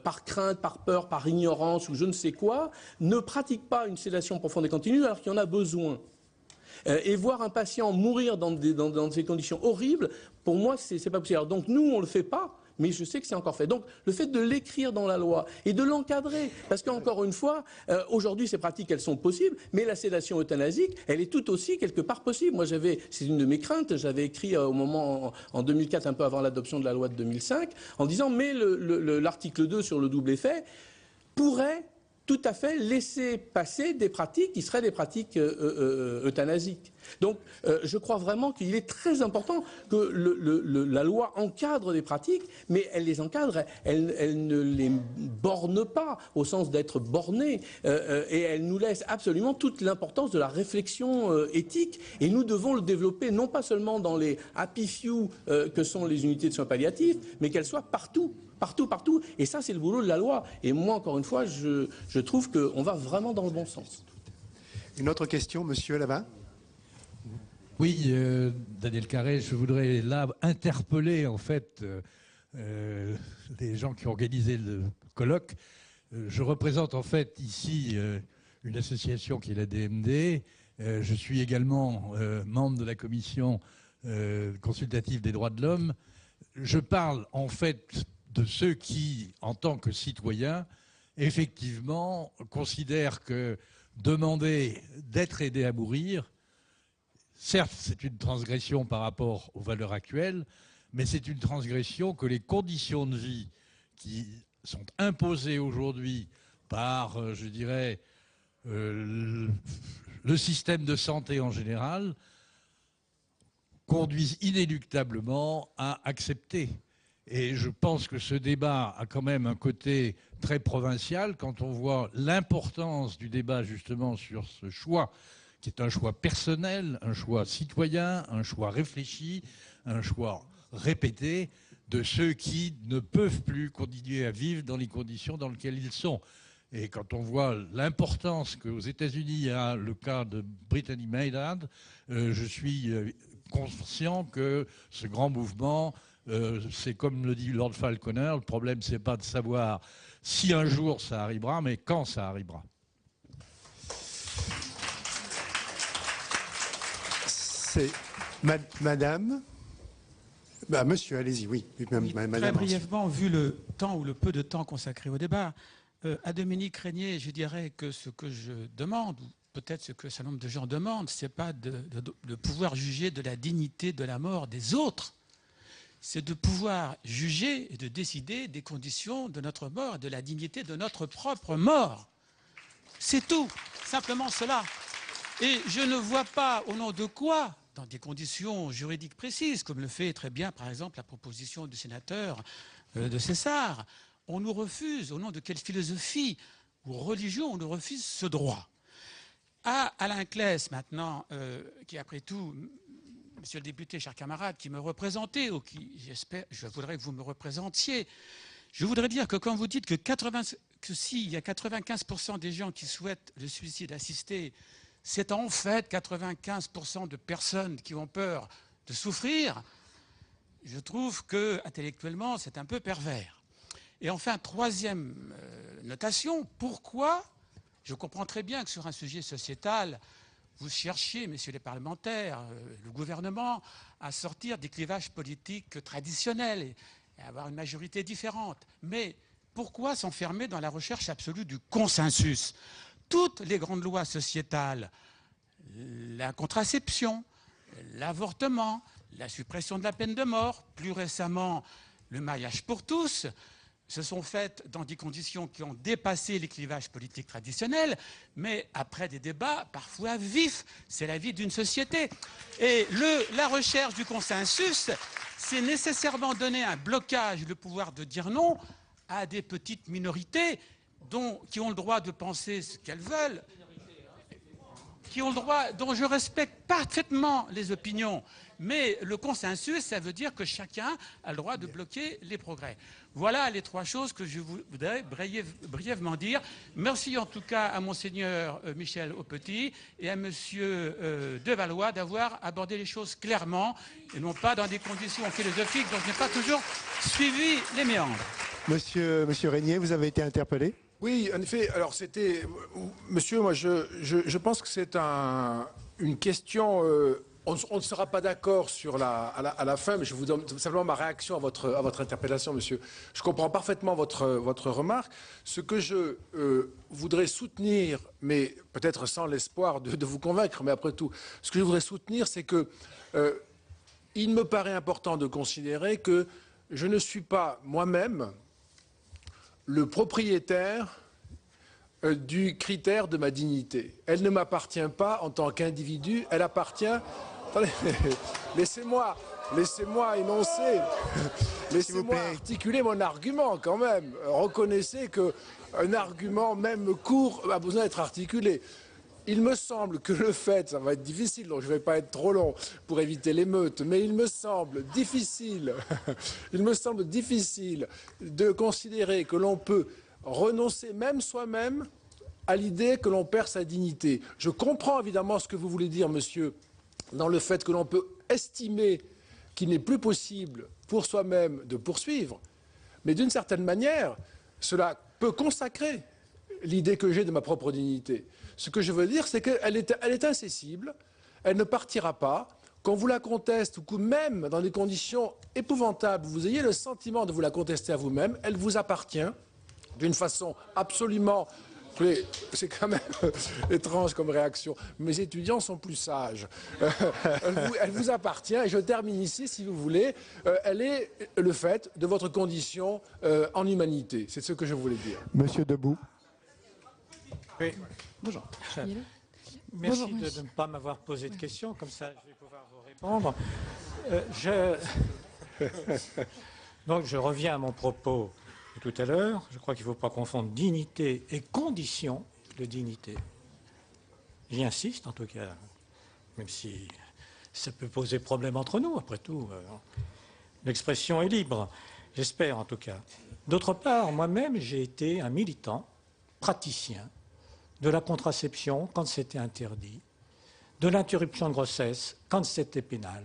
par crainte, par peur, par ignorance ou je ne sais quoi, ne pratiquent pas une sédation profonde et continue alors qu'il y en a besoin. Et voir un patient mourir dans ces conditions horribles, pour moi, c'est pas possible. Alors donc nous, on ne le fait pas. Mais je sais que c'est encore fait. Donc, le fait de l'écrire dans la loi et de l'encadrer, parce qu'encore une fois, aujourd'hui, ces pratiques, elles sont possibles, mais la sédation euthanasique, elle est tout aussi quelque part possible. Moi, c'est une de mes craintes, j'avais écrit au moment, en 2004, un peu avant l'adoption de la loi de 2005, en disant, mais l'article 2 sur le double effet pourrait tout à fait laisser passer des pratiques qui seraient des pratiques euthanasiques. Donc, je crois vraiment qu'il est très important que la loi encadre des pratiques, mais elle les encadre, elle ne les borne pas au sens d'être bornée, et elle nous laisse absolument toute l'importance de la réflexion éthique, et nous devons le développer non pas seulement dans les happy few que sont les unités de soins palliatifs, mais qu'elles soient partout. Partout. Et ça, c'est le boulot de la loi. Et moi, encore une fois, je trouve qu'on va vraiment dans le bon sens. Une autre question, monsieur, là-bas? Oui, Daniel Carré, je voudrais là interpeller, en fait, les gens qui ont organisé le colloque. Je représente, en fait, ici une association qui est la DMD. Je suis également membre de la commission consultative des droits de l'homme. Je parle, en fait, de ceux qui, en tant que citoyens, effectivement, considèrent que demander d'être aidé à mourir, certes, c'est une transgression par rapport aux valeurs actuelles, mais c'est une transgression que les conditions de vie qui sont imposées aujourd'hui par, je dirais, le système de santé en général, conduisent inéluctablement à accepter. Et je pense que ce débat a quand même un côté très provincial quand on voit l'importance du débat justement sur ce choix, qui est un choix personnel, un choix citoyen, un choix réfléchi, un choix répété de ceux qui ne peuvent plus continuer à vivre dans les conditions dans lesquelles ils sont. Et quand on voit l'importance qu'aux États-Unis a le cas de Brittany Maynard, je suis conscient que ce grand mouvement, c'est comme le dit Lord Falconer, le problème c'est pas de savoir si un jour ça arrivera, mais quand ça arrivera. C'est Madame. Monsieur, allez-y, oui. Madame. Très brièvement, vu le temps ou le peu de temps consacré au débat, à Dominique Régnier, je dirais que ce que je demande, peut-être ce que un certain nombre de gens demandent, ce n'est pas de pouvoir juger de la dignité de la mort des autres, c'est de pouvoir juger et de décider des conditions de notre mort, de la dignité de notre propre mort. C'est tout, simplement cela. Et je ne vois pas au nom de quoi, dans des conditions juridiques précises, comme le fait très bien par exemple la proposition du sénateur de César, on nous refuse, au nom de quelle philosophie ou religion, on nous refuse ce droit. À Alain Claes maintenant, qui après tout, monsieur le député, cher camarade, qui me représentait, ou qui, j'espère, je voudrais que vous me représentiez, je voudrais dire que quand vous dites que s'il y a 95% des gens qui souhaitent le suicide assisté, c'est en fait 95% de personnes qui ont peur de souffrir, je trouve que, intellectuellement, c'est un peu pervers. Et enfin, troisième notation, pourquoi, je comprends très bien que sur un sujet sociétal, vous cherchiez, messieurs les parlementaires, le gouvernement, à sortir des clivages politiques traditionnels et avoir une majorité différente. Mais pourquoi s'enfermer dans la recherche absolue du consensus? Toutes les grandes lois sociétales, la contraception, l'avortement, la suppression de la peine de mort, plus récemment le mariage pour tous, se sont faites dans des conditions qui ont dépassé les clivages politiques traditionnels, mais après des débats parfois vifs. C'est la vie d'une société. Et la recherche du consensus, c'est nécessairement donner un blocage, le pouvoir de dire non, à des petites minorités qui ont le droit de penser ce qu'elles veulent, qui ont le droit, dont je respecte parfaitement les opinions. Mais le consensus, ça veut dire que chacun a le droit de bloquer les progrès. Voilà les trois choses que je voudrais brièvement dire. Merci en tout cas à Monseigneur Michel Aupetit et à Monsieur Devallois d'avoir abordé les choses clairement et non pas dans des conditions philosophiques dont je n'ai pas toujours suivi les méandres. Monsieur Régnier, vous avez été interpellé? Oui, en effet. Alors c'était, monsieur, moi je pense que c'est une question. On ne sera pas d'accord à la fin, mais je vous donne simplement ma réaction à votre interpellation, monsieur. Je comprends parfaitement votre remarque. Ce que je voudrais soutenir, mais peut-être sans l'espoir de vous convaincre, mais après tout, ce que je voudrais soutenir, c'est que il me paraît important de considérer que je ne suis pas moi-même le propriétaire du critère de ma dignité. Elle ne m'appartient pas en tant qu'individu, elle appartient... Attendez, laissez-moi énoncer, laissez-moi articuler mon argument quand même. Reconnaissez qu'un argument, même court, a besoin d'être articulé. Il me semble que le fait, ça va être difficile, donc je ne vais pas être trop long pour éviter l'émeute, mais il me semble difficile de considérer que l'on peut renoncer même soi-même à l'idée que l'on perd sa dignité. Je comprends évidemment ce que vous voulez dire, monsieur, dans le fait que l'on peut estimer qu'il n'est plus possible pour soi-même de poursuivre, mais d'une certaine manière, cela peut consacrer l'idée que j'ai de ma propre dignité. Ce que je veux dire, c'est qu'elle est incessible, elle ne partira pas, qu'on vous la conteste ou que même dans des conditions épouvantables, vous ayez le sentiment de vous la contester à vous-même, elle vous appartient d'une façon absolument... C'est quand même étrange comme réaction. Mes étudiants sont plus sages. Elle vous appartient, et je termine ici, si vous voulez. Elle est le fait de votre condition en humanité. C'est ce que je voulais dire. Monsieur Debout. Oui. Bonjour. Merci de ne pas m'avoir posé de questions, comme ça je vais pouvoir vous répondre. Donc je reviens à mon propos de tout à l'heure. Je crois qu'il ne faut pas confondre dignité et condition de dignité. J'y insiste en tout cas, même si ça peut poser problème entre nous, après tout. L'expression est libre, j'espère en tout cas. D'autre part, moi-même, j'ai été un militant, praticien, de la contraception quand c'était interdit, de l'interruption de grossesse quand c'était pénal,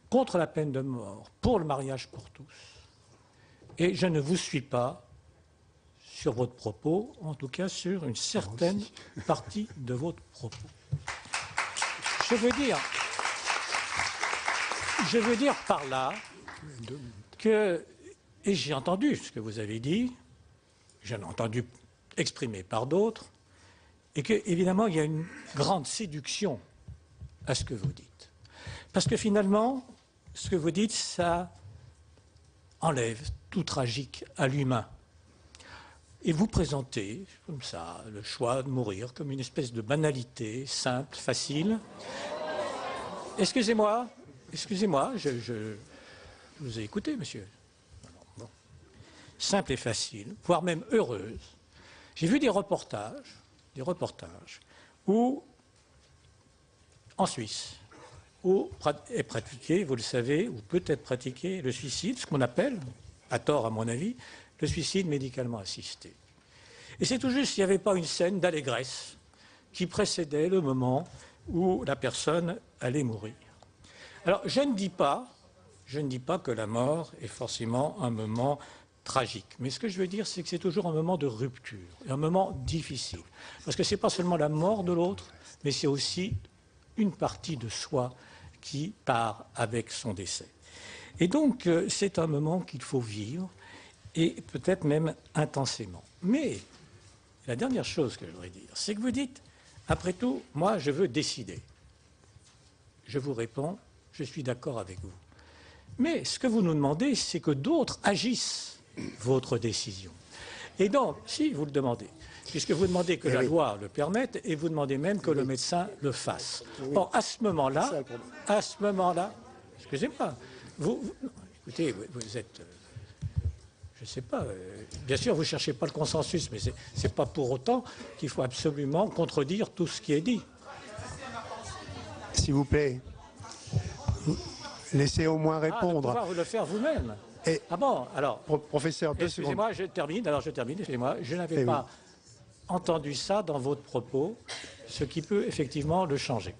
contre la peine de mort, pour le mariage pour tous. Et je ne vous suis pas sur votre propos, en tout cas sur une certaine partie de votre propos. Je veux dire par là que, et j'ai entendu ce que vous avez dit, j'en ai entendu exprimé par d'autres, Et qu'évidemment, il y a une grande séduction à ce que vous dites. Parce que finalement, ce que vous dites, ça enlève tout tragique à l'humain. Et vous présentez, comme ça, le choix de mourir comme une espèce de banalité simple, facile. Excusez-moi, je vous ai écouté, monsieur. Bon. Simple et facile, voire même heureuse. J'ai vu des reportages où, en Suisse, où est pratiqué, vous le savez, ou peut être pratiqué le suicide, ce qu'on appelle, à tort à mon avis, le suicide médicalement assisté. Et c'est tout juste s'il n'y avait pas une scène d'allégresse qui précédait le moment où la personne allait mourir. Alors, je ne dis pas que la mort est forcément un moment tragique. Mais ce que je veux dire, c'est que c'est toujours un moment de rupture, un moment difficile. Parce que ce n'est pas seulement la mort de l'autre, mais c'est aussi une partie de soi qui part avec son décès. Et donc, c'est un moment qu'il faut vivre, et peut-être même intensément. Mais la dernière chose que je voudrais dire, c'est que vous dites, après tout, moi, je veux décider. Je vous réponds, je suis d'accord avec vous. Mais ce que vous nous demandez, c'est que d'autres agissent votre décision. Et donc, si vous le demandez, puisque vous demandez que la loi le permette, et vous demandez même que le médecin le fasse. Or, à ce moment-là, excusez-moi, écoutez, vous êtes... je ne sais pas, bien sûr, vous ne cherchez pas le consensus, mais ce n'est pas pour autant qu'il faut absolument contredire tout ce qui est dit. S'il vous plaît, laissez au moins répondre. De pouvoir vous le faire vous-même. Ah bon, alors... Professeur, 2 secondes. Excusez-moi, je termine, excusez-moi. Je n'avais pas entendu ça dans votre propos, ce qui peut effectivement le changer.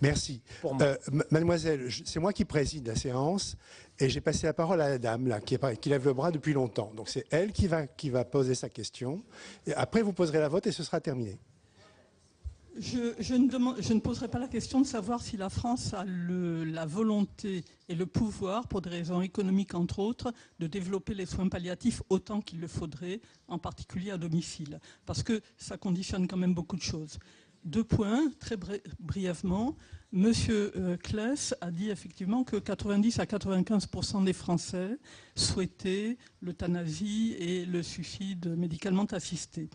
Merci. Mademoiselle, c'est moi qui préside la séance et j'ai passé la parole à la dame là, qui lève le bras depuis longtemps. Donc c'est elle qui va poser sa question. Et après, vous poserez la vôtre et ce sera terminé. Je ne poserai pas la question de savoir si la France a la volonté et le pouvoir, pour des raisons économiques entre autres, de développer les soins palliatifs autant qu'il le faudrait, en particulier à domicile. Parce que ça conditionne quand même beaucoup de choses. 2 points, très brièvement. Monsieur Claes a dit effectivement que 90 à 95% des Français souhaitaient l'euthanasie et le suicide médicalement assisté.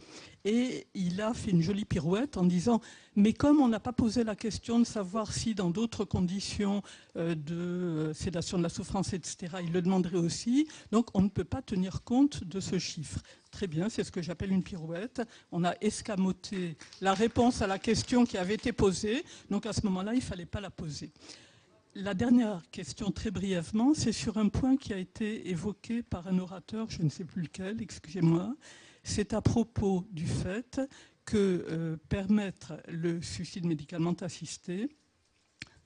Et il a fait une jolie pirouette en disant « Mais comme on n'a pas posé la question de savoir si dans d'autres conditions de sédation de la souffrance, etc., il le demanderait aussi, donc on ne peut pas tenir compte de ce chiffre. » Très bien, c'est ce que j'appelle une pirouette. On a escamoté la réponse à la question qui avait été posée, donc à ce moment-là, il ne fallait pas la poser. La dernière question, très brièvement, c'est sur un point qui a été évoqué par un orateur, je ne sais plus lequel, excusez-moi. C'est à propos du fait que permettre le suicide médicalement assisté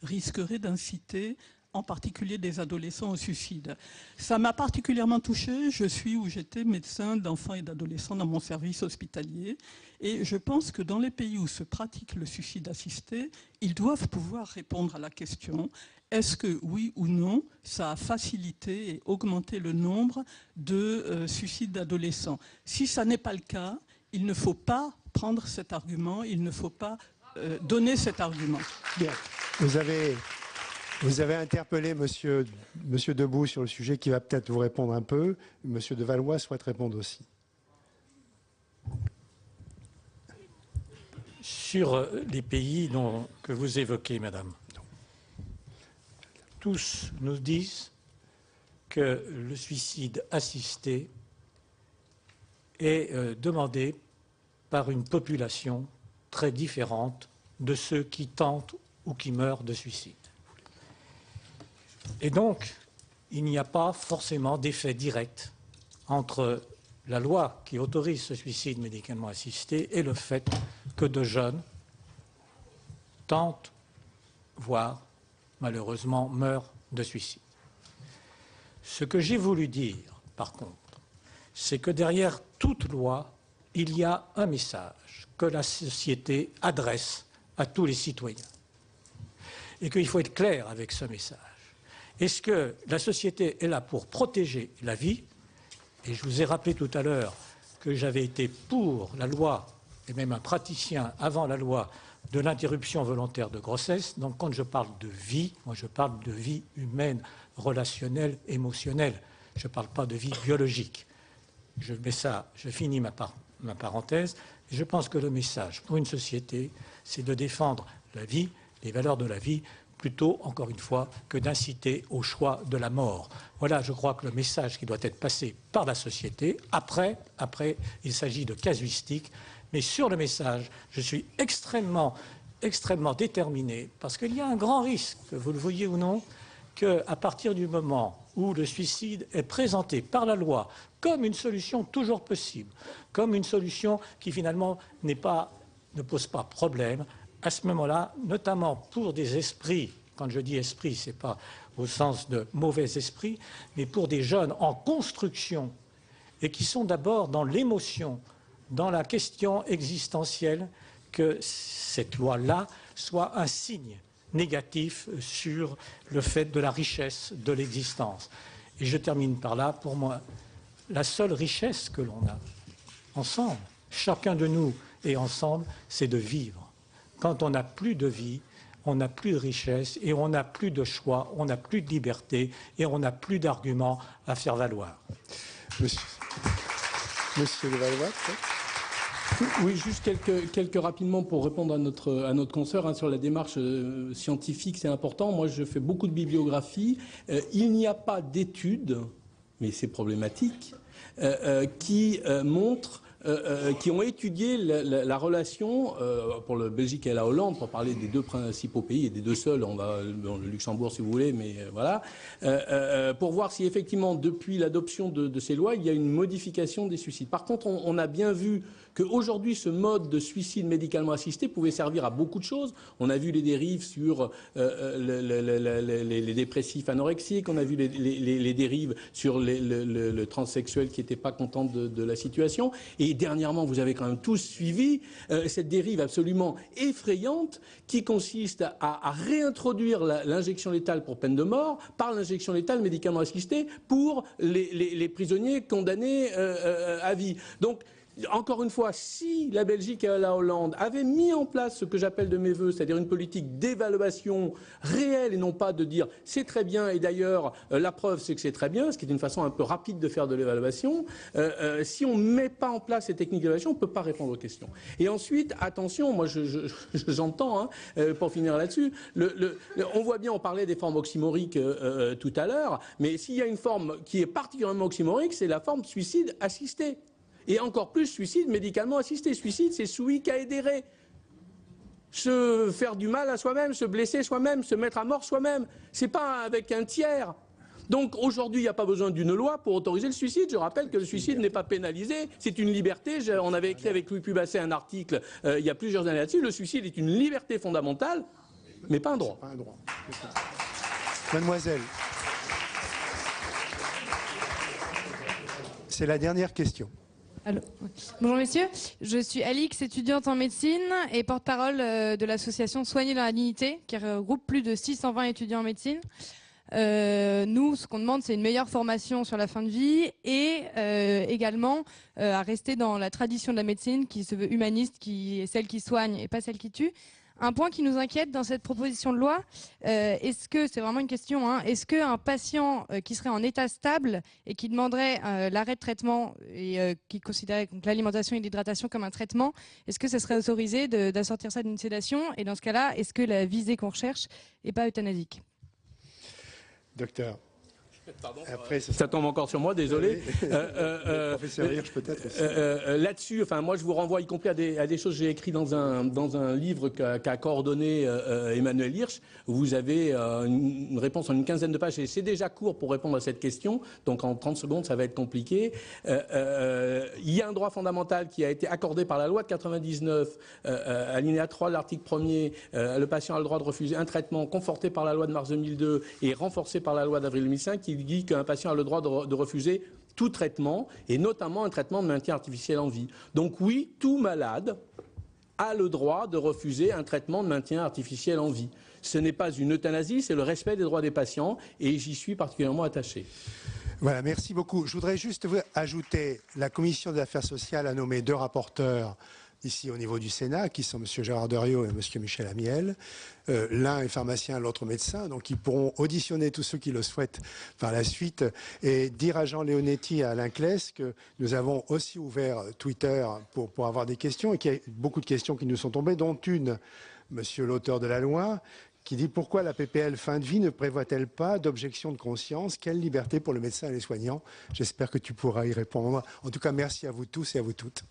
risquerait d'inciter en particulier des adolescents au suicide. Ça m'a particulièrement touchée. Je suis ou j'étais médecin d'enfants et d'adolescents dans mon service hospitalier. Et je pense que dans les pays où se pratique le suicide assisté, ils doivent pouvoir répondre à la question est-ce que, oui ou non, ça a facilité et augmenté le nombre de suicides d'adolescents? Si ça n'est pas le cas, il ne faut pas prendre cet argument, il ne faut pas donner cet argument. Bien. Vous avez interpellé monsieur Debout sur le sujet qui va peut-être vous répondre un peu. Monsieur de Valois souhaite répondre aussi. Sur les pays que vous évoquez, madame, tous nous disent que le suicide assisté est demandé par une population très différente de ceux qui tentent ou qui meurent de suicide. Et donc, il n'y a pas forcément d'effet direct entre la loi qui autorise ce suicide médicalement assisté et le fait que de jeunes tentent, voire malheureusement meurent de suicide. Ce que j'ai voulu dire, par contre, c'est que derrière toute loi, il y a un message que la société adresse à tous les citoyens. Et qu'il faut être clair avec ce message. Est-ce que la société est là pour protéger la vie? Et je vous ai rappelé tout à l'heure que j'avais été pour la loi et même un praticien avant la loi de l'interruption volontaire de grossesse. Donc quand je parle de vie, moi je parle de vie humaine, relationnelle, émotionnelle. Je ne parle pas de vie biologique. Je finis ma parenthèse. Je pense que le message pour une société, c'est de défendre la vie, les valeurs de la vie, plutôt, encore une fois, que d'inciter au choix de la mort. Voilà, je crois que le message qui doit être passé par la société. Après, il s'agit de casuistique. Mais sur le message, je suis extrêmement déterminé, parce qu'il y a un grand risque, que vous le voyez ou non, qu'à partir du moment où le suicide est présenté par la loi comme une solution toujours possible, comme une solution qui finalement ne pose pas problème, à ce moment-là, notamment pour des esprits, quand je dis esprit, ce n'est pas au sens de mauvais esprit, mais pour des jeunes en construction et qui sont d'abord dans l'émotion, dans la question existentielle, que cette loi-là soit un signe négatif sur le fait de la richesse de l'existence. Et je termine par là, pour moi, la seule richesse que l'on a, ensemble, chacun de nous et ensemble, c'est de vivre. Quand on n'a plus de vie, on n'a plus de richesse et on n'a plus de choix, on n'a plus de liberté et on n'a plus d'arguments à faire valoir. Monsieur de Valois, oui, juste quelques rapidement pour répondre à notre consoeur sur la démarche scientifique, c'est important. Moi, je fais beaucoup de bibliographie. Il n'y a pas d'études, mais c'est problématique, qui montrent qui ont étudié la relation pour le Belgique et la Hollande, pour parler des deux principaux pays et des deux seuls, on va dans le Luxembourg si vous voulez, mais voilà, pour voir si effectivement depuis l'adoption de ces lois, il y a une modification des suicides. Par contre, on a bien vu qu'aujourd'hui, ce mode de suicide médicalement assisté pouvait servir à beaucoup de choses. On a vu les dérives sur les dépressifs anorexiques, on a vu les dérives sur le transsexuel qui n'était pas content de la situation. Et dernièrement, vous avez quand même tous suivi cette dérive absolument effrayante qui consiste à réintroduire l'injection létale pour peine de mort par l'injection létale médicalement assistée pour les prisonniers condamnés à vie. Donc, encore une fois, si la Belgique et la Hollande avaient mis en place ce que j'appelle de mes voeux, c'est-à-dire une politique d'évaluation réelle et non pas de dire c'est très bien et d'ailleurs la preuve c'est que c'est très bien, ce qui est une façon un peu rapide de faire de l'évaluation, si on ne met pas en place ces techniques d'évaluation, on ne peut pas répondre aux questions. Et ensuite, attention, moi j'entends, pour finir là-dessus, on voit bien, on parlait des formes oxymoriques tout à l'heure, mais s'il y a une forme qui est particulièrement oxymorique, c'est la forme suicide assisté. Et encore plus, suicide médicalement assisté. Suicide, c'est sui caedere. Se faire du mal à soi-même, se blesser soi-même, se mettre à mort soi-même. C'est pas avec un tiers. Donc aujourd'hui, il n'y a pas besoin d'une loi pour autoriser le suicide. Je rappelle que le suicide n'est pas pénalisé, c'est une liberté. On avait écrit avec Louis Pubasset un article il y a plusieurs années là-dessus. Le suicide est une liberté fondamentale, mais pas un droit. Pas un droit. Mademoiselle. C'est la dernière question. Allô. Bonjour messieurs, je suis Alix, étudiante en médecine et porte-parole de l'association Soigner dans la dignité qui regroupe plus de 620 étudiants en médecine. Nous, ce qu'on demande, c'est une meilleure formation sur la fin de vie et également à rester dans la tradition de la médecine qui se veut humaniste, qui est celle qui soigne et pas celle qui tue. Un point qui nous inquiète dans cette proposition de loi, est-ce que, c'est vraiment une question, est-ce qu'un patient qui serait en état stable et qui demanderait l'arrêt de traitement et qui considérait l'alimentation et l'hydratation comme un traitement, est-ce que ce serait autorisé d'assortir ça d'une sédation? Et dans ce cas-là, est-ce que la visée qu'on recherche n'est pas euthanasique? Docteur. Pardon, ça tombe encore sur moi, désolé. Professeur Hirsch, peut-être aussi. Là-dessus, enfin, moi, je vous renvoie y compris à des choses que j'ai écrites dans un livre qu'a coordonné Emmanuel Hirsch. Vous avez une réponse en une quinzaine de pages. Et c'est déjà court pour répondre à cette question. Donc, en 30 secondes, ça va être compliqué. Il y a un droit fondamental qui a été accordé par la loi de 99, alinéa 3 de l'article 1er. Le patient a le droit de refuser un traitement conforté par la loi de mars 2002 et renforcé par la loi d'avril 2005 qui dit qu'un patient a le droit de refuser tout traitement, et notamment un traitement de maintien artificiel en vie. Donc oui, tout malade a le droit de refuser un traitement de maintien artificiel en vie. Ce n'est pas une euthanasie, c'est le respect des droits des patients, et j'y suis particulièrement attaché. Voilà, merci beaucoup. Je voudrais juste ajouter, la Commission des affaires sociales a nommé 2 rapporteurs ici au niveau du Sénat, qui sont M. Gérard Deriot et M. Michel Amiel. L'un est pharmacien, l'autre médecin, donc ils pourront auditionner tous ceux qui le souhaitent par la suite et dire à Jean Leonetti et à Alain Claes que nous avons aussi ouvert Twitter pour avoir des questions et qu'il y a beaucoup de questions qui nous sont tombées, dont une, monsieur l'auteur de la loi, qui dit pourquoi la PPL fin de vie ne prévoit-elle pas d'objection de conscience? Quelle liberté pour le médecin et les soignants? J'espère que tu pourras y répondre. En tout cas, merci à vous tous et à vous toutes.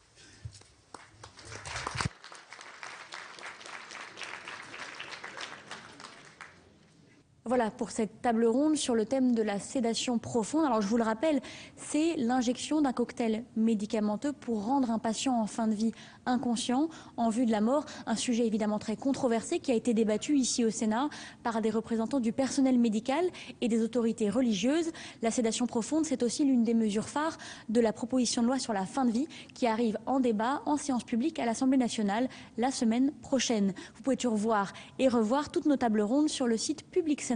Voilà pour cette table ronde sur le thème de la sédation profonde. Alors je vous le rappelle, c'est l'injection d'un cocktail médicamenteux pour rendre un patient en fin de vie inconscient en vue de la mort. Un sujet évidemment très controversé qui a été débattu ici au Sénat par des représentants du personnel médical et des autorités religieuses. La sédation profonde, c'est aussi l'une des mesures phares de la proposition de loi sur la fin de vie qui arrive en débat en séance publique à l'Assemblée nationale la semaine prochaine. Vous pouvez toujours voir et revoir toutes nos tables rondes sur le site publicsena.fr.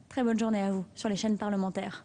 Très bonne journée à vous sur les chaînes parlementaires.